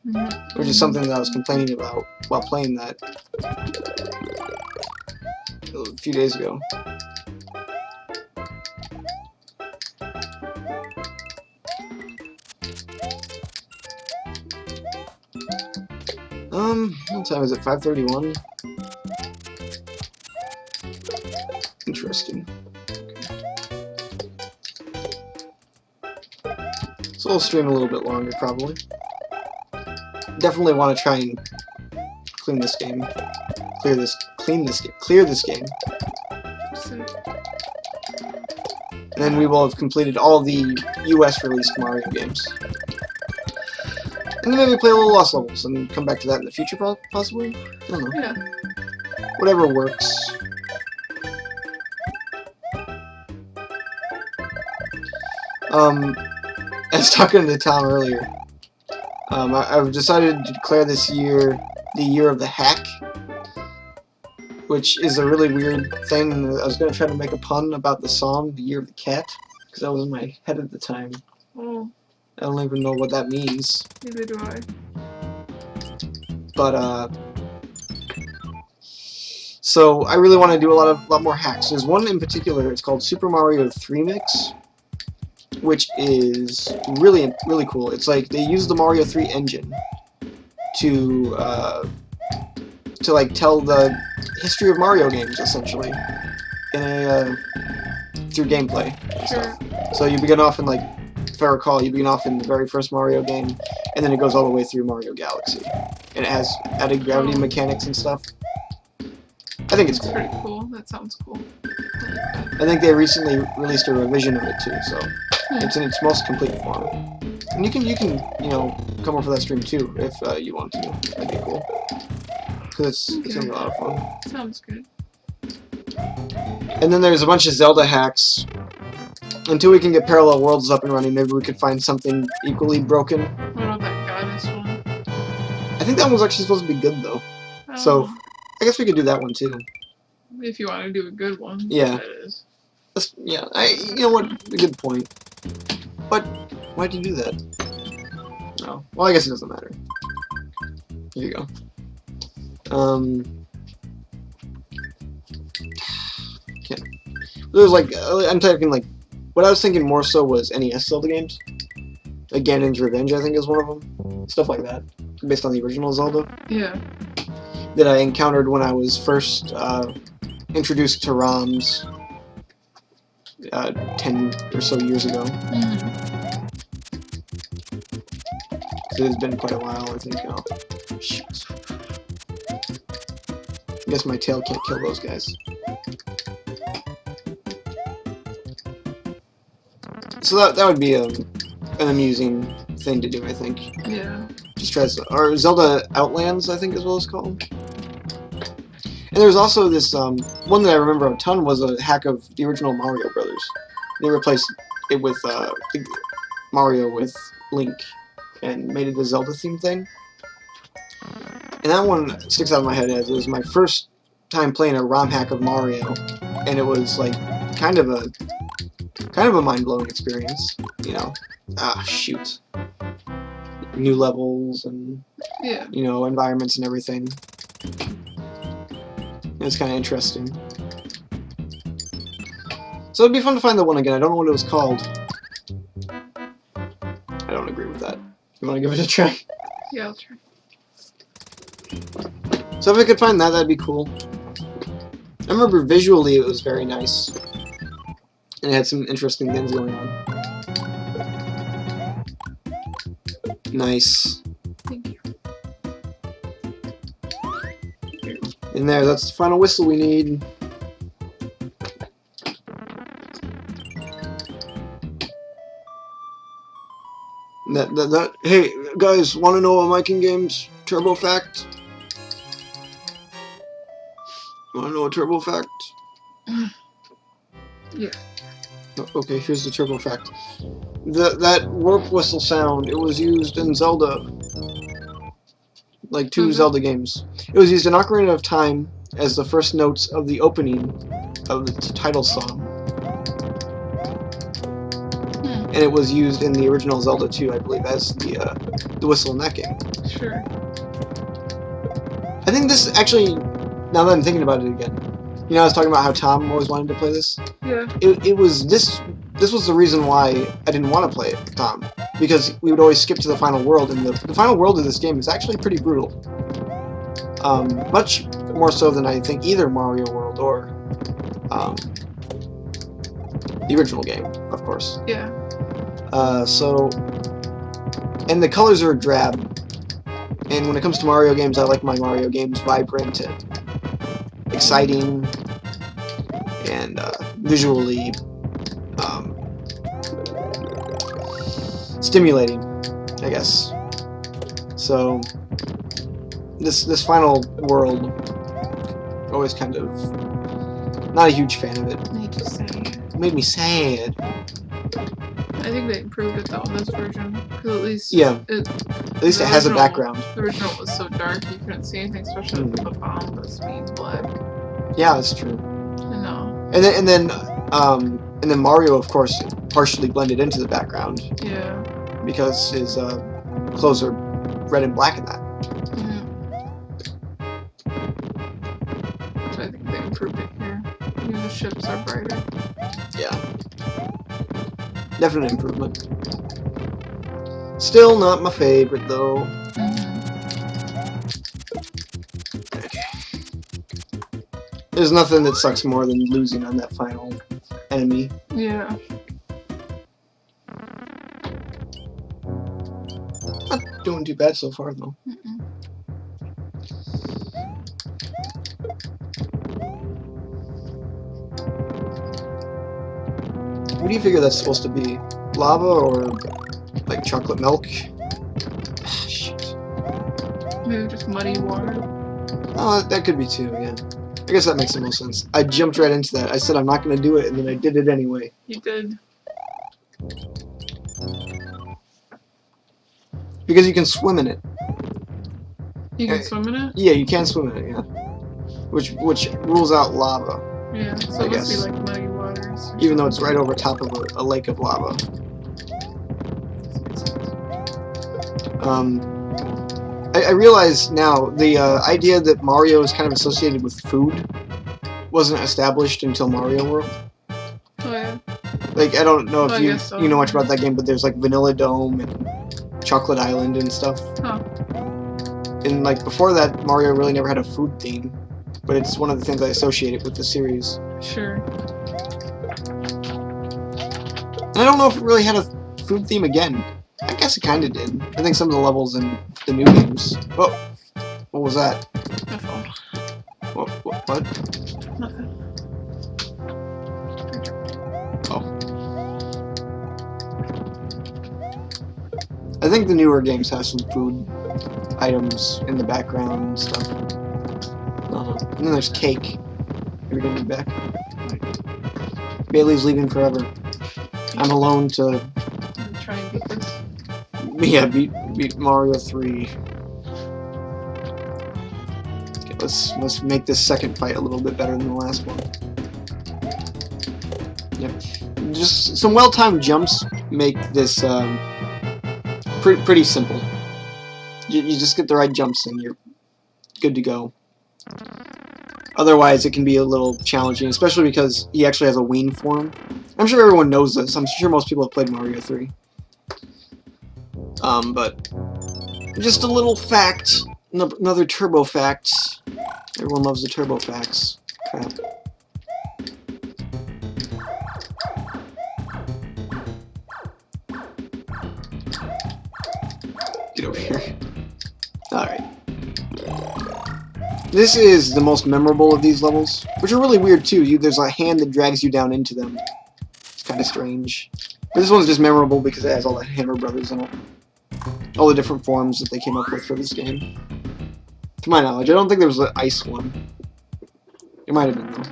Mm-hmm. Which is something that I was complaining about while playing that a few days ago. What time is it? 5:31? Interesting. So we'll stream a little bit longer, probably. Definitely want to try and clean this game. Clear this game. And then we will have completed all the US released Mario games. And then maybe play a little Lost Levels and come back to that in the future, possibly? I don't know. Yeah. Whatever works. I was talking to Tom earlier. I've decided to declare this year the year of the hack, which is a really weird thing. I was going to try to make a pun about the song, The Year of the Cat, because that was in my head at the time. Oh. I don't even know what that means. Neither do I. But, so I really want to do a lot more hacks. There's one in particular, it's called Super Mario 3 Mix, which is really cool. It's like they use the Mario 3 engine to like tell the history of Mario games, essentially, in a through gameplay and stuff. So you begin off in, like, if I recall, you begin off in the very first Mario game, and then it goes all the way through Mario Galaxy, and it has added gravity mechanics and stuff. I think it's cool. Pretty cool. That sounds cool. I think they recently released a revision of it too, so it's in its most complete form. And you can you know, come over for that stream too if you want to. That'd be cool. because it's gonna be a lot of fun. Sounds good. And then there's a bunch of Zelda hacks. Until we can get Parallel Worlds up and running, maybe we could find something equally broken. What about that goddess one? I think that one was actually supposed to be good, though. So, I guess we could do that one, too. If you want to do a good one. Yeah. That is. Yeah, you know what? A good point. But, why'd you do that? No. Well, I guess it doesn't matter. Here you go. There's like, I'm typing like, what I was thinking more so was NES Zelda games. Like Ganon's Revenge, I think, is one of them. Stuff like that, based on the original Zelda. Yeah. That I encountered when I was first introduced to ROMs 10 or so years ago. It's been quite a while, I think. Oh, shoot. I guess my tail can't kill those guys. So that would be an amusing thing to do, I think. Yeah. Just try or Zelda Outlands, I think is what it's called. And there's also this one that I remember a ton was a hack of the original Mario Brothers. They replaced it with Mario with Link and made it a Zelda themed thing. And that one sticks out in my head as it was my first time playing a ROM hack of Mario, and it was like kind of a mind-blowing experience, you know. Shoot. New levels and, yeah, you know, environments and everything. It's kind of interesting. So it'd be fun to find the one again. I don't know what it was called. I don't agree with that. You want to give it a try? Yeah, I'll try. So if I could find that, that'd be cool. I remember visually it was very nice. And it had some interesting things going on. Nice. Thank you. In there, that's the final whistle we need. Hey, guys, want to know a Viking Games turbo fact? Want to know a turbo fact? Yeah. Okay, here's the turbo fact. That warp whistle sound, it was used in Zelda. Like 2 Zelda games. It was used in Ocarina of Time as the first notes of the opening of the title song. And it was used in the original Zelda 2, I believe, as the whistle in that game. Sure. I think this actually, now that I'm thinking about it again, you know, I was talking about how Tom always wanted to play this. Yeah. It was this was the reason why I didn't want to play it with Tom, because we would always skip to the final world, and the final world of this game is actually pretty brutal. Much more so than I think either Mario World or the original game, of course. Yeah. And the colors are drab, and when it comes to Mario games, I like my Mario games vibrant and exciting and visually stimulating, I guess. So this final world, always kind of not a huge fan of it. Made you sad. It made me sad. I think they improved it though in this version, because at least at least it has a background. The original was so dark you couldn't see anything, especially with the bomb was being black. Yeah, that's true. I know. And then Mario, of course, partially blended into the background. Yeah. Because his clothes are red and black in that. So I think they improved it here. Even the ships are brighter. Yeah. Definite improvement. Still not my favorite, though. Okay. There's nothing that sucks more than losing on that final enemy. Yeah. Not doing too bad so far, though. What do you figure that's supposed to be? Lava or like chocolate milk? Shoot. Maybe just muddy water. Oh, that could be too, yeah. I guess that makes the most sense. I jumped right into that. I said I'm not going to do it, and then I did it anyway. You did. Because you can swim in it. You can swim in it? Yeah, you can swim in it, yeah. Which rules out lava. Yeah, so it must be like muddy waters. Even though it's right over top of a lake of lava. I realize now the idea that Mario is kind of associated with food wasn't established until Mario World. Oh yeah. Like I don't know if you know much about that game, but there's like Vanilla Dome and Chocolate Island and stuff. Huh. And like before that, Mario really never had a food theme, but it's one of the things I associate it with the series. Sure. And I don't know if it really had a food theme again. I guess it kind of did. I think some of the levels in the new games. Oh, what was that? My phone. What? Nothing. Oh. I think the newer games have some food items in the background and stuff. And then there's cake. Are we gonna be back? Bailey's leaving forever. I'm alone to try and beat this. Yeah, beat Mario 3. Okay, let's make this second fight a little bit better than the last one. Yep. Just some well-timed jumps make this pretty simple. You just get the right jumps and you're good to go. Otherwise, it can be a little challenging, especially because he actually has a Wii form. I'm sure everyone knows this. I'm sure most people have played Mario 3. But just a little fact, another turbo fact. Everyone loves the turbo facts. Crap. Get over here. Alright. This is the most memorable of these levels, which are really weird too. There's a hand that drags you down into them. It's kind of strange. But this one's just memorable because it has all the Hammer Brothers in it. All the different forms that they came up with for this game. To my knowledge, I don't think there was an ice one. It might have been though.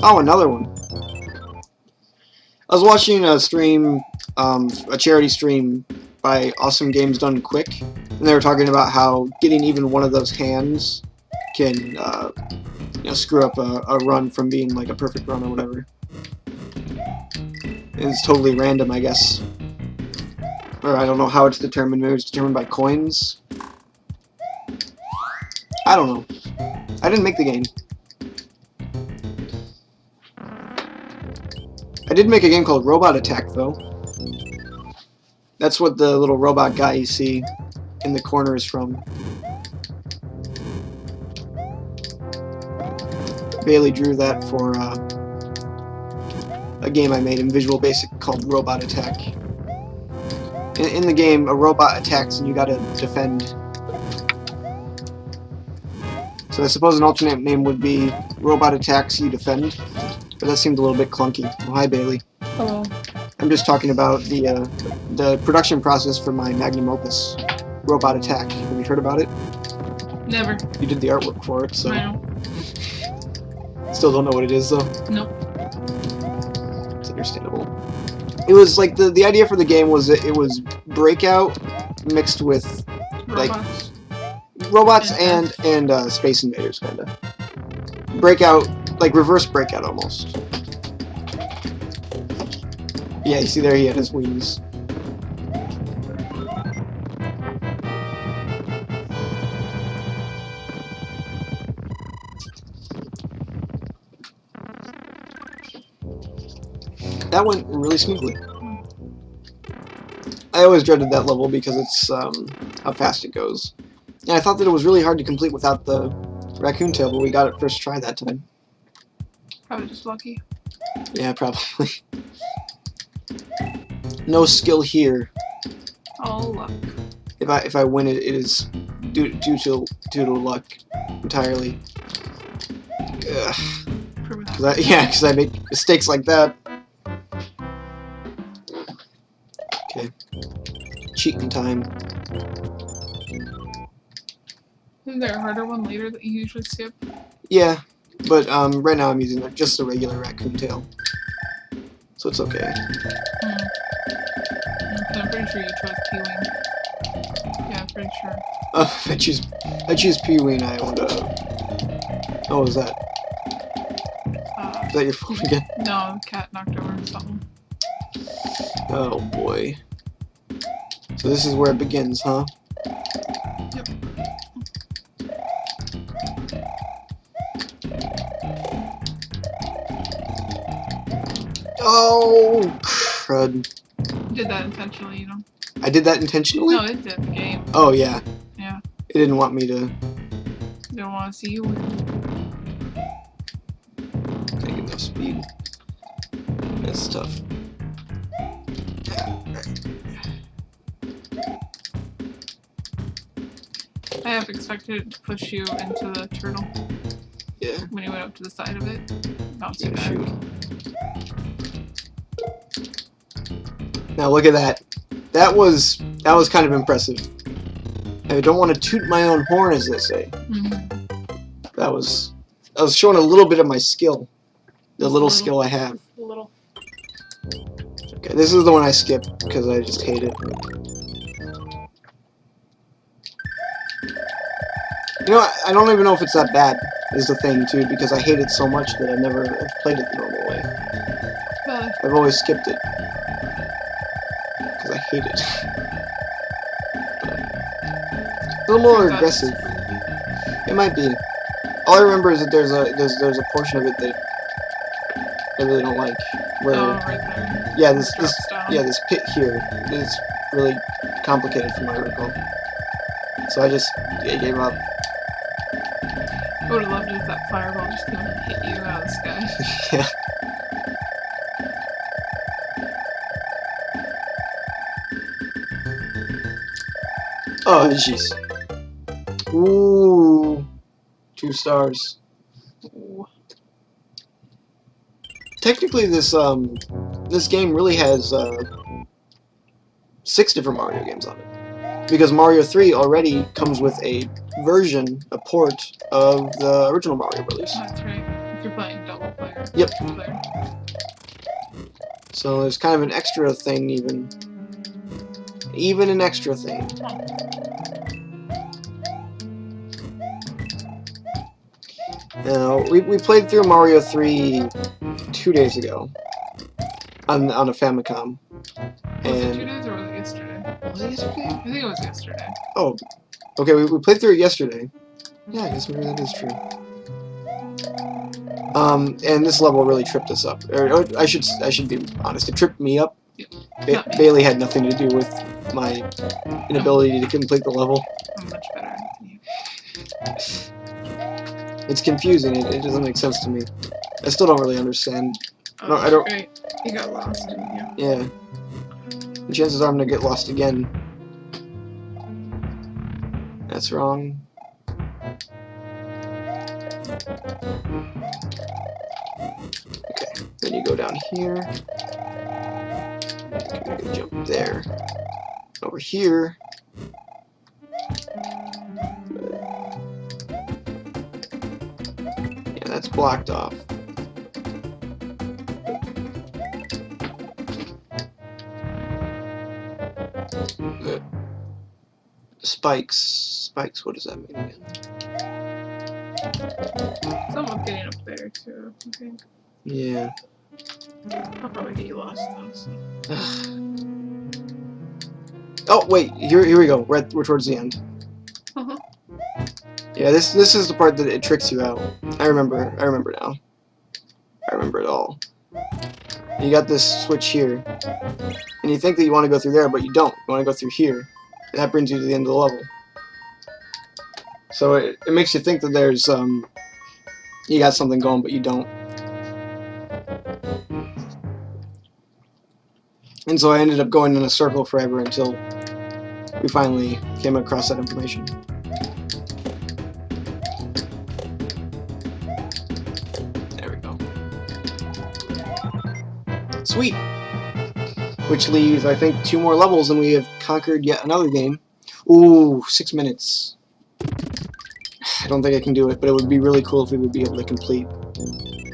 Oh, another one. I was watching a stream, a charity stream by Awesome Games Done Quick, and they were talking about how getting even one of those hands can, screw up a run from being like a perfect run or whatever. It's totally random, I guess. Or I don't know how it's determined. Maybe it's determined by coins. I don't know. I didn't make the game. I did make a game called Robot Attack, though. That's what the little robot guy you see in the corner is from. Bailey drew that for a game I made in Visual Basic called Robot Attack. In the game, a robot attacks and you gotta defend. So I suppose an alternate name would be Robot Attacks, You Defend. But that seemed a little bit clunky. Oh, hi, Bailey. Hello. I'm just talking about the production process for my magnum opus, Robot Attack. Have you heard about it? Never. You did the artwork for it, so... I know. Still don't know what it is, though? Nope. It's understandable. It was like, the idea for the game was that it was Breakout mixed with, like... Robots and Space Invaders, kinda. Breakout, like reverse Breakout almost. Yeah, you see there he had his wings. That went really smoothly. I always dreaded that level because it's how fast it goes. And I thought that it was really hard to complete without the raccoon tail, but we got it first try that time. Probably just lucky. Yeah, probably. No skill here. All luck. If I win it, it is due to luck entirely. Ugh. Because I make mistakes like that. Okay. Cheating time. Isn't there a harder one later that you usually skip? Yeah, but right now I'm using just a regular raccoon tail, so it's okay. I'm pretty sure you chose P-Wing. Yeah, I'm pretty sure. If I choose P-Wing, I would. Oh, was that? Is that your phone again? No, the cat knocked over something. Oh boy. So this is where it begins, huh? Yep. Oh, crud. You did that intentionally, you know? I did that intentionally? No, it did, the game. Oh, yeah. Yeah. It didn't want me to... They don't want to see you. Take enough speed. That's tough. I half expected it to push you into the turtle. Yeah. When you went up to the side of it. Bounce you Yeah, back. shoot. Now look at that. That was kind of impressive. I don't want to toot my own horn, as they say. I was showing a little bit of my skill. The little skill I have. A little. Okay, this is the one I skipped because I just hate it. You know, I don't even know if it's that bad, is the thing, too, because I hate it so much that I never have played it the normal way. Really? I've always skipped it. Because I hate it. A little more aggressive. It might be. All I remember is that there's a portion of it that I really don't like. Where, right there. yeah, this pit here is really complicated from what I recall. So I gave up. I would have loved it if that fireball just came and hit you out of the sky. Yeah. Oh, jeez. Ooh. 2 stars. Ooh. Technically, this game really has 6 different Mario games on it. Because Mario 3 already comes with a version, a port, of the original Mario Brothers. That's right. If you're playing double player. Yep. Player. So there's kind of an extra thing, even. Even an extra thing. Now, we played through Mario 3 2 days ago. On a Famicom. Was it 2 days or was it yesterday? Was it yesterday? I think it was yesterday. Oh, okay. We played through it yesterday. Yeah, I guess maybe that is true. And this level really tripped us up. Or I should be honest. It tripped me up. Yep. Bailey had nothing to do with my inability to complete the level. I'm much better than you. It's confusing. It doesn't make sense to me. I still don't really understand. Oh, No, I don't. Great. You got lost, didn't you? Yeah. The chances are I'm gonna get lost again. That's wrong. Okay, then you go down here. You can make a jump there. Over here. Yeah, that's blocked off. Spikes, what does that mean again? Someone's getting up there too, I think. Yeah. I'll probably get you lost though. So. Oh wait, here we go. We're towards the end. Yeah, this is the part that it tricks you out. I remember now. I remember it all. You got this switch here, and you think that you want to go through there, but you don't. You want to go through here. And that brings you to the end of the level. So it makes you think that there's you got something going, but you don't. And so I ended up going in a circle forever until we finally came across that information. There we go. Sweet! Which leaves, I think, 2 more levels and we have conquered yet another game. Ooh, 6 minutes. I don't think I can do it, but it would be really cool if we would be able to complete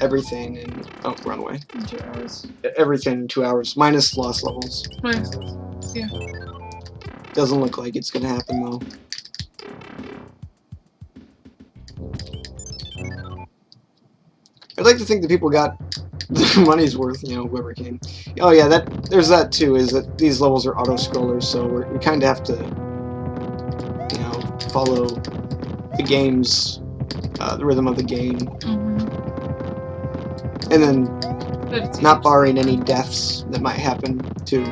everything in... Oh, run away. In 2 hours. Everything in 2 hours, minus lost levels. Yeah. Doesn't look like it's gonna happen, though. I'd like to think that people got the money's worth, you know, whoever came. Oh yeah, there's that too, is that these levels are auto-scrollers, so we kind of have to, you know, follow the game's, the rhythm of the game. And then, not barring any deaths that might happen, too.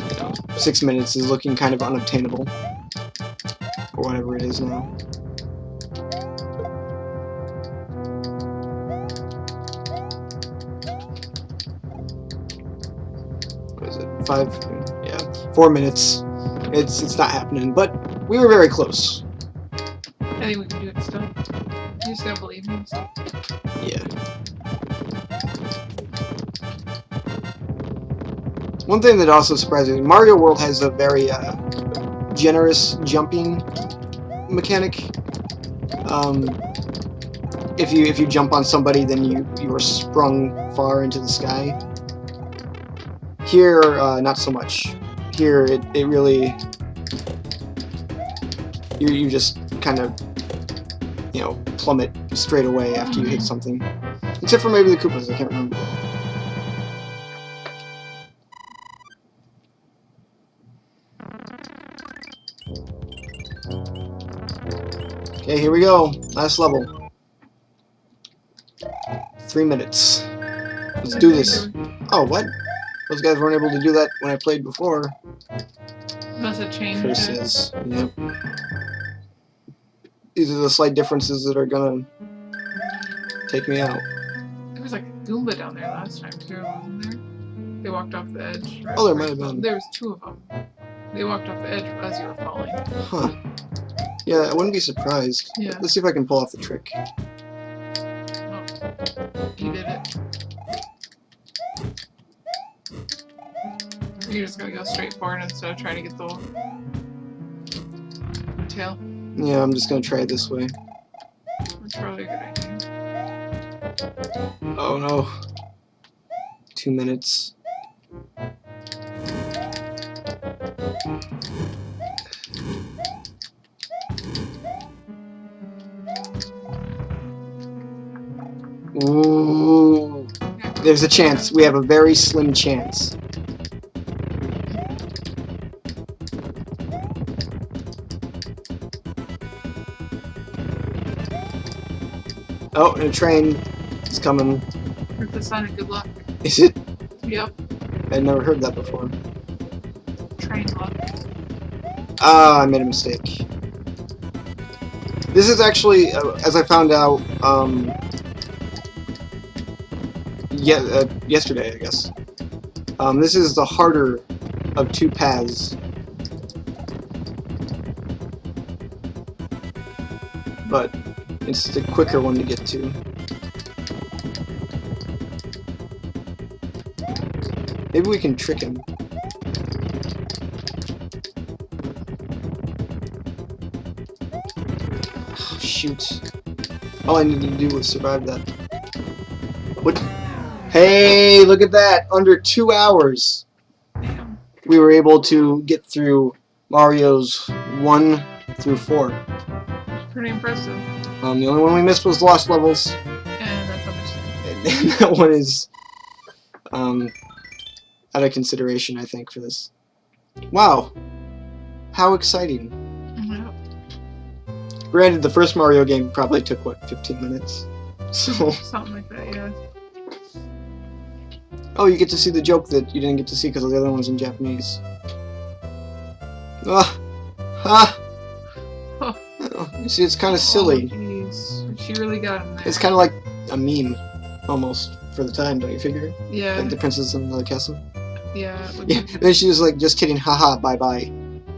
You know, 6 minutes is looking kind of unobtainable. Or whatever it is now. What is it? 5? Yeah. 4 minutes. It's not happening, but we were very close. I think we can do it still. You just gotta believe in yourself. Yeah. One thing that also surprised me, Mario World has a very generous jumping mechanic. If you jump on somebody, then you are sprung far into the sky. Here, not so much. Here, it really you just kind of, you know, plummet straight away after you hit something. Except for maybe the Koopas, I can't remember. Okay, here we go. Last level. 3 minutes. Let's do this. Oh, what? Those guys weren't able to do that when I played before. Must have changed. Curses. Yep. These are the slight differences that are gonna take me out. There was like a Goomba down there last time too, wasn't there? They walked off the edge. Right, Oh, there might have been. There was 2 of them. They walked off the edge as you were falling. Huh. Yeah, I wouldn't be surprised. Yeah. Let's see if I can pull off the trick. Oh, he did it. You're just gonna go straight forward instead of trying to get the tail. Yeah, I'm just gonna try it this way. That's probably a good idea. Oh no. 2 minutes. Ooh. There's a chance. We have a very slim chance. Oh, and a train is coming. It's a sign of good luck. Is it? Yep. I'd never heard that before. Train luck. Ah, I made a mistake. This is actually, as I found out, yesterday, I guess. This is the harder of 2 paths. But it's the quicker one to get to. Maybe we can trick him. Oh, shoot. All I needed to do was survive that. What? Hey, look at that! Under 2 hours, Damn. we were able to get through Mario's 1 through 4. Pretty impressive. The only one we missed was Lost Levels. And that's understandable. And that one is out of consideration, I think, for this. Wow. How exciting. Yeah. Granted, the first Mario game probably took, what, 15 minutes? So... Something like that, yeah. Oh, you get to see the joke that you didn't get to see because the other one's in Japanese. Ah! Ha! Oh. You see, it's kind of silly. Oh, jeez. She really got him there. It's kind of like a meme, almost, for the time, don't you figure? Yeah. Like the princess in the castle. Yeah. Yeah, and then she was like, just kidding, haha, bye-bye.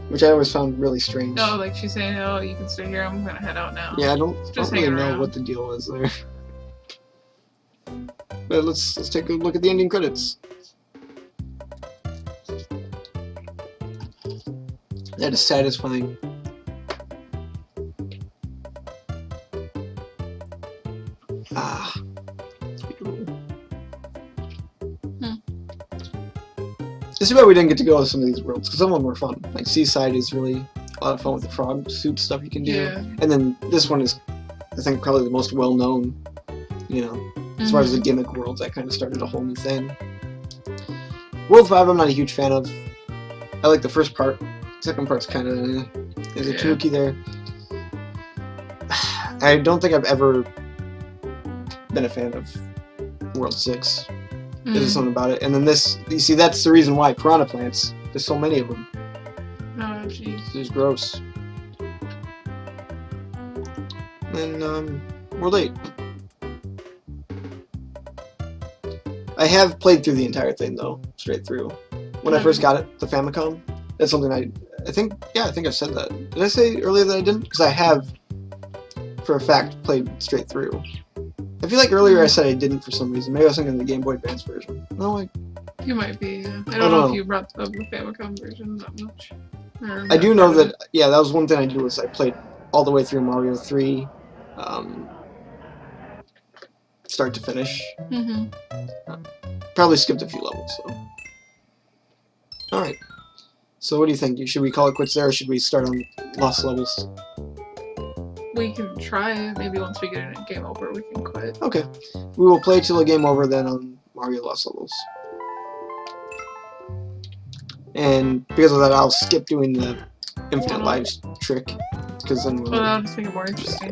Which I always found really strange. No, like she's saying, oh, you can stay here, I'm gonna head out now. Yeah, I don't really hang know around. what the deal was there. But let's take a look at the ending credits. That is satisfying. Ah. This is why we didn't get to go to some of these worlds, because some of them were fun. Like Seaside is really a lot of fun with the frog suit stuff you can do. Yeah. And then this one is, I think, probably the most well-known, you know, as far as the gimmick worlds. That kind of started a whole new thing. World 5 I'm not a huge fan of. I like the first part. Second part's kind of, there's a tanuki there. I don't think I've ever been a fan of World 6. There's something about it. And then this, you see, that's the reason why piranha plants. There's so many of them. Oh, jeez. It's gross. And, World 8. I have played through the entire thing, though. Straight through. When I first got it, the Famicom. That's something I think I've said that. Did I say earlier that I didn't? Because I have, for a fact, played straight through. I feel like earlier I said I didn't for some reason. Maybe I was thinking of the Game Boy Advance version. No, You might be, yeah. I don't know if you brought up the Famicom version that much. I do know that, yeah, that was one thing I did was I played all the way through Mario 3, start to finish. Probably skipped a few levels, though. Alright. So what do you think? Should we call it quits there, or should we start on lost levels? We can try it. Maybe once we get in a game over, we can quit. Okay. We will play till the game over then on Mario Lost Levels. And because of that, I'll skip doing the infinite lives trick. Because then we'll... Well, that'll just make it more interesting.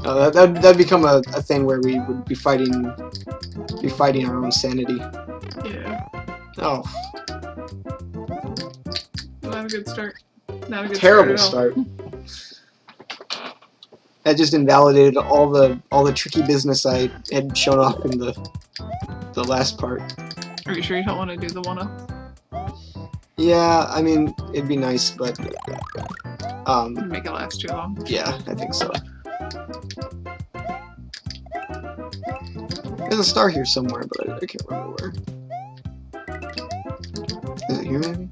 That'd become a thing where we would be fighting our own sanity. Yeah. Oh. Not a good start. Not a good Terrible start. That just invalidated all the tricky business I had shown off in the last part. Are you sure you don't want to do the 1-up? Yeah, I mean, it'd be nice, but make it last too long. Yeah, I think so. There's a star here somewhere, but I can't remember where. Is it here, maybe?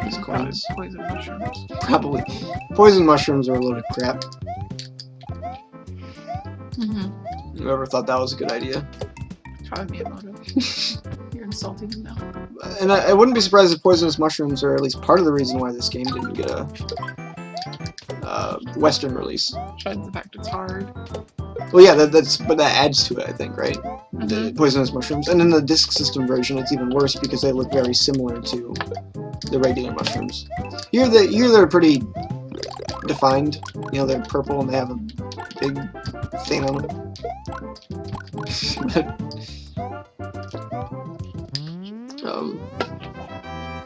These coins. Poison mushrooms. Probably. Poison mushrooms are a load of crap. Whoever thought that was a good idea? Probably Miyamoto. You're insulting him now. And I wouldn't be surprised if poisonous mushrooms are at least part of the reason why this game didn't get a Western release. Besides the fact it's hard. Well, yeah, but that adds to it, I think, right? The poisonous mushrooms. And in the Disk System version, it's even worse because they look very similar to the regular mushrooms. Here they're pretty defined. You know, they're purple and they have a big thing on them.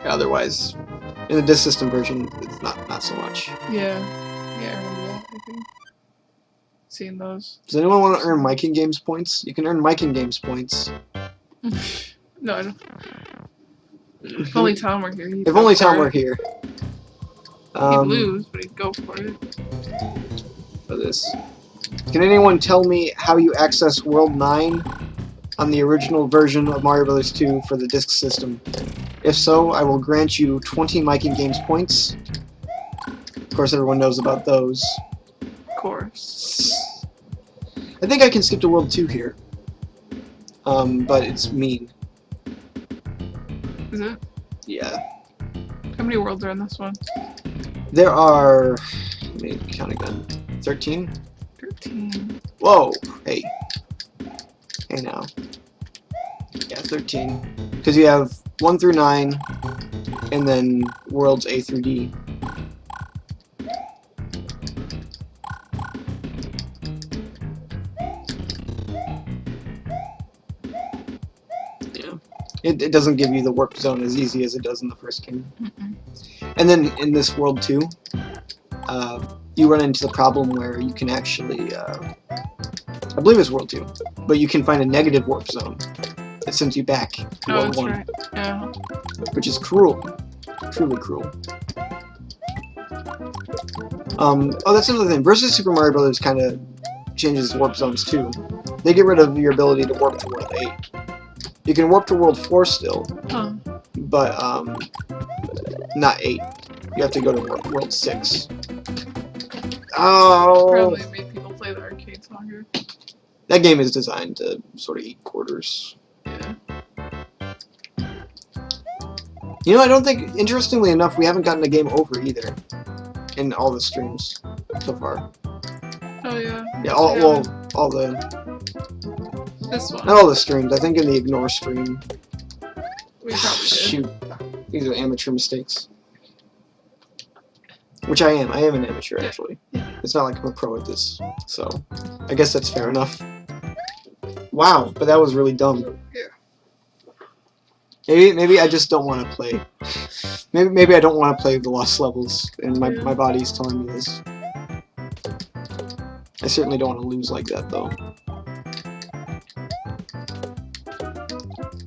Otherwise, in the Disk System version, it's not so much. Yeah, I remember that. I think seeing those. Does anyone want to earn Miking Games points? You can earn Miking Games points. No, I don't. If only Tom were here. If only Tom were here. He'd lose, but he'd go for it. For this. Can anyone tell me how you access World 9 on the original version of Mario Bros. 2 for the Disk System? If so, I will grant you 20 Miking Games points. Of course, everyone knows about those. Of course. I think I can skip to World 2 here. But it's mean. Is it? Yeah. How many worlds are in this one? There are... Let me count again. 13? 13. Whoa! Hey. Hey now. Yeah, 13. Because you have 1 through 9, and then worlds A through D. Yeah. It doesn't give you the warp zone as easy as it does in the first game. And then in this world 2, you run into the problem where you can actually, I believe it's World 2, but you can find a negative warp zone that sends you back to World 1. Right. Yeah. Which is cruel. Truly cruel. Oh, that's another thing. Versus Super Mario Bros. Kind of changes warp zones too. They get rid of your ability to warp to World 8. You can warp to World 4 still, but not 8. You have to go to World 6. Oh! Probably made people play the arcades longer. That game is designed to sort of eat quarters. Yeah. You know, I don't think, interestingly enough, we haven't gotten a game over either in all the streams so far. Oh yeah. Yeah, all the... This one. Not all the streams. I think in the ignore stream. We probably did. Shoot. These are amateur mistakes. Which I am. I am an amateur, actually. It's not like I'm a pro at this. So, I guess that's fair enough. Wow, but that was really dumb. Yeah. Maybe I just don't want to play. Maybe I don't want to play the lost levels, and my body's telling me this. I certainly don't want to lose like that, though.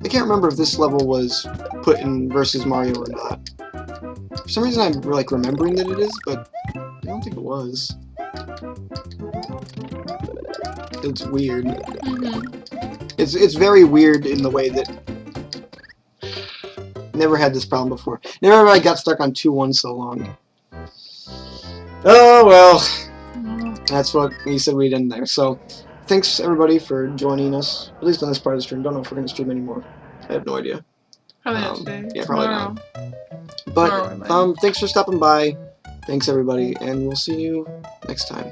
I can't remember if this level was put in versus Mario or not. For some reason I'm like remembering that it is, but I don't think it was. It's weird. It's very weird in the way that never had this problem before. Never really got stuck on 2-1 so long. Oh well. That's what we said we'd end there. So thanks everybody for joining us. At least on this part of the stream. Don't know if we're gonna stream anymore. I have no idea. Probably not today. Yeah, probably not. But thanks for stopping by. Thanks everybody, and we'll see you next time.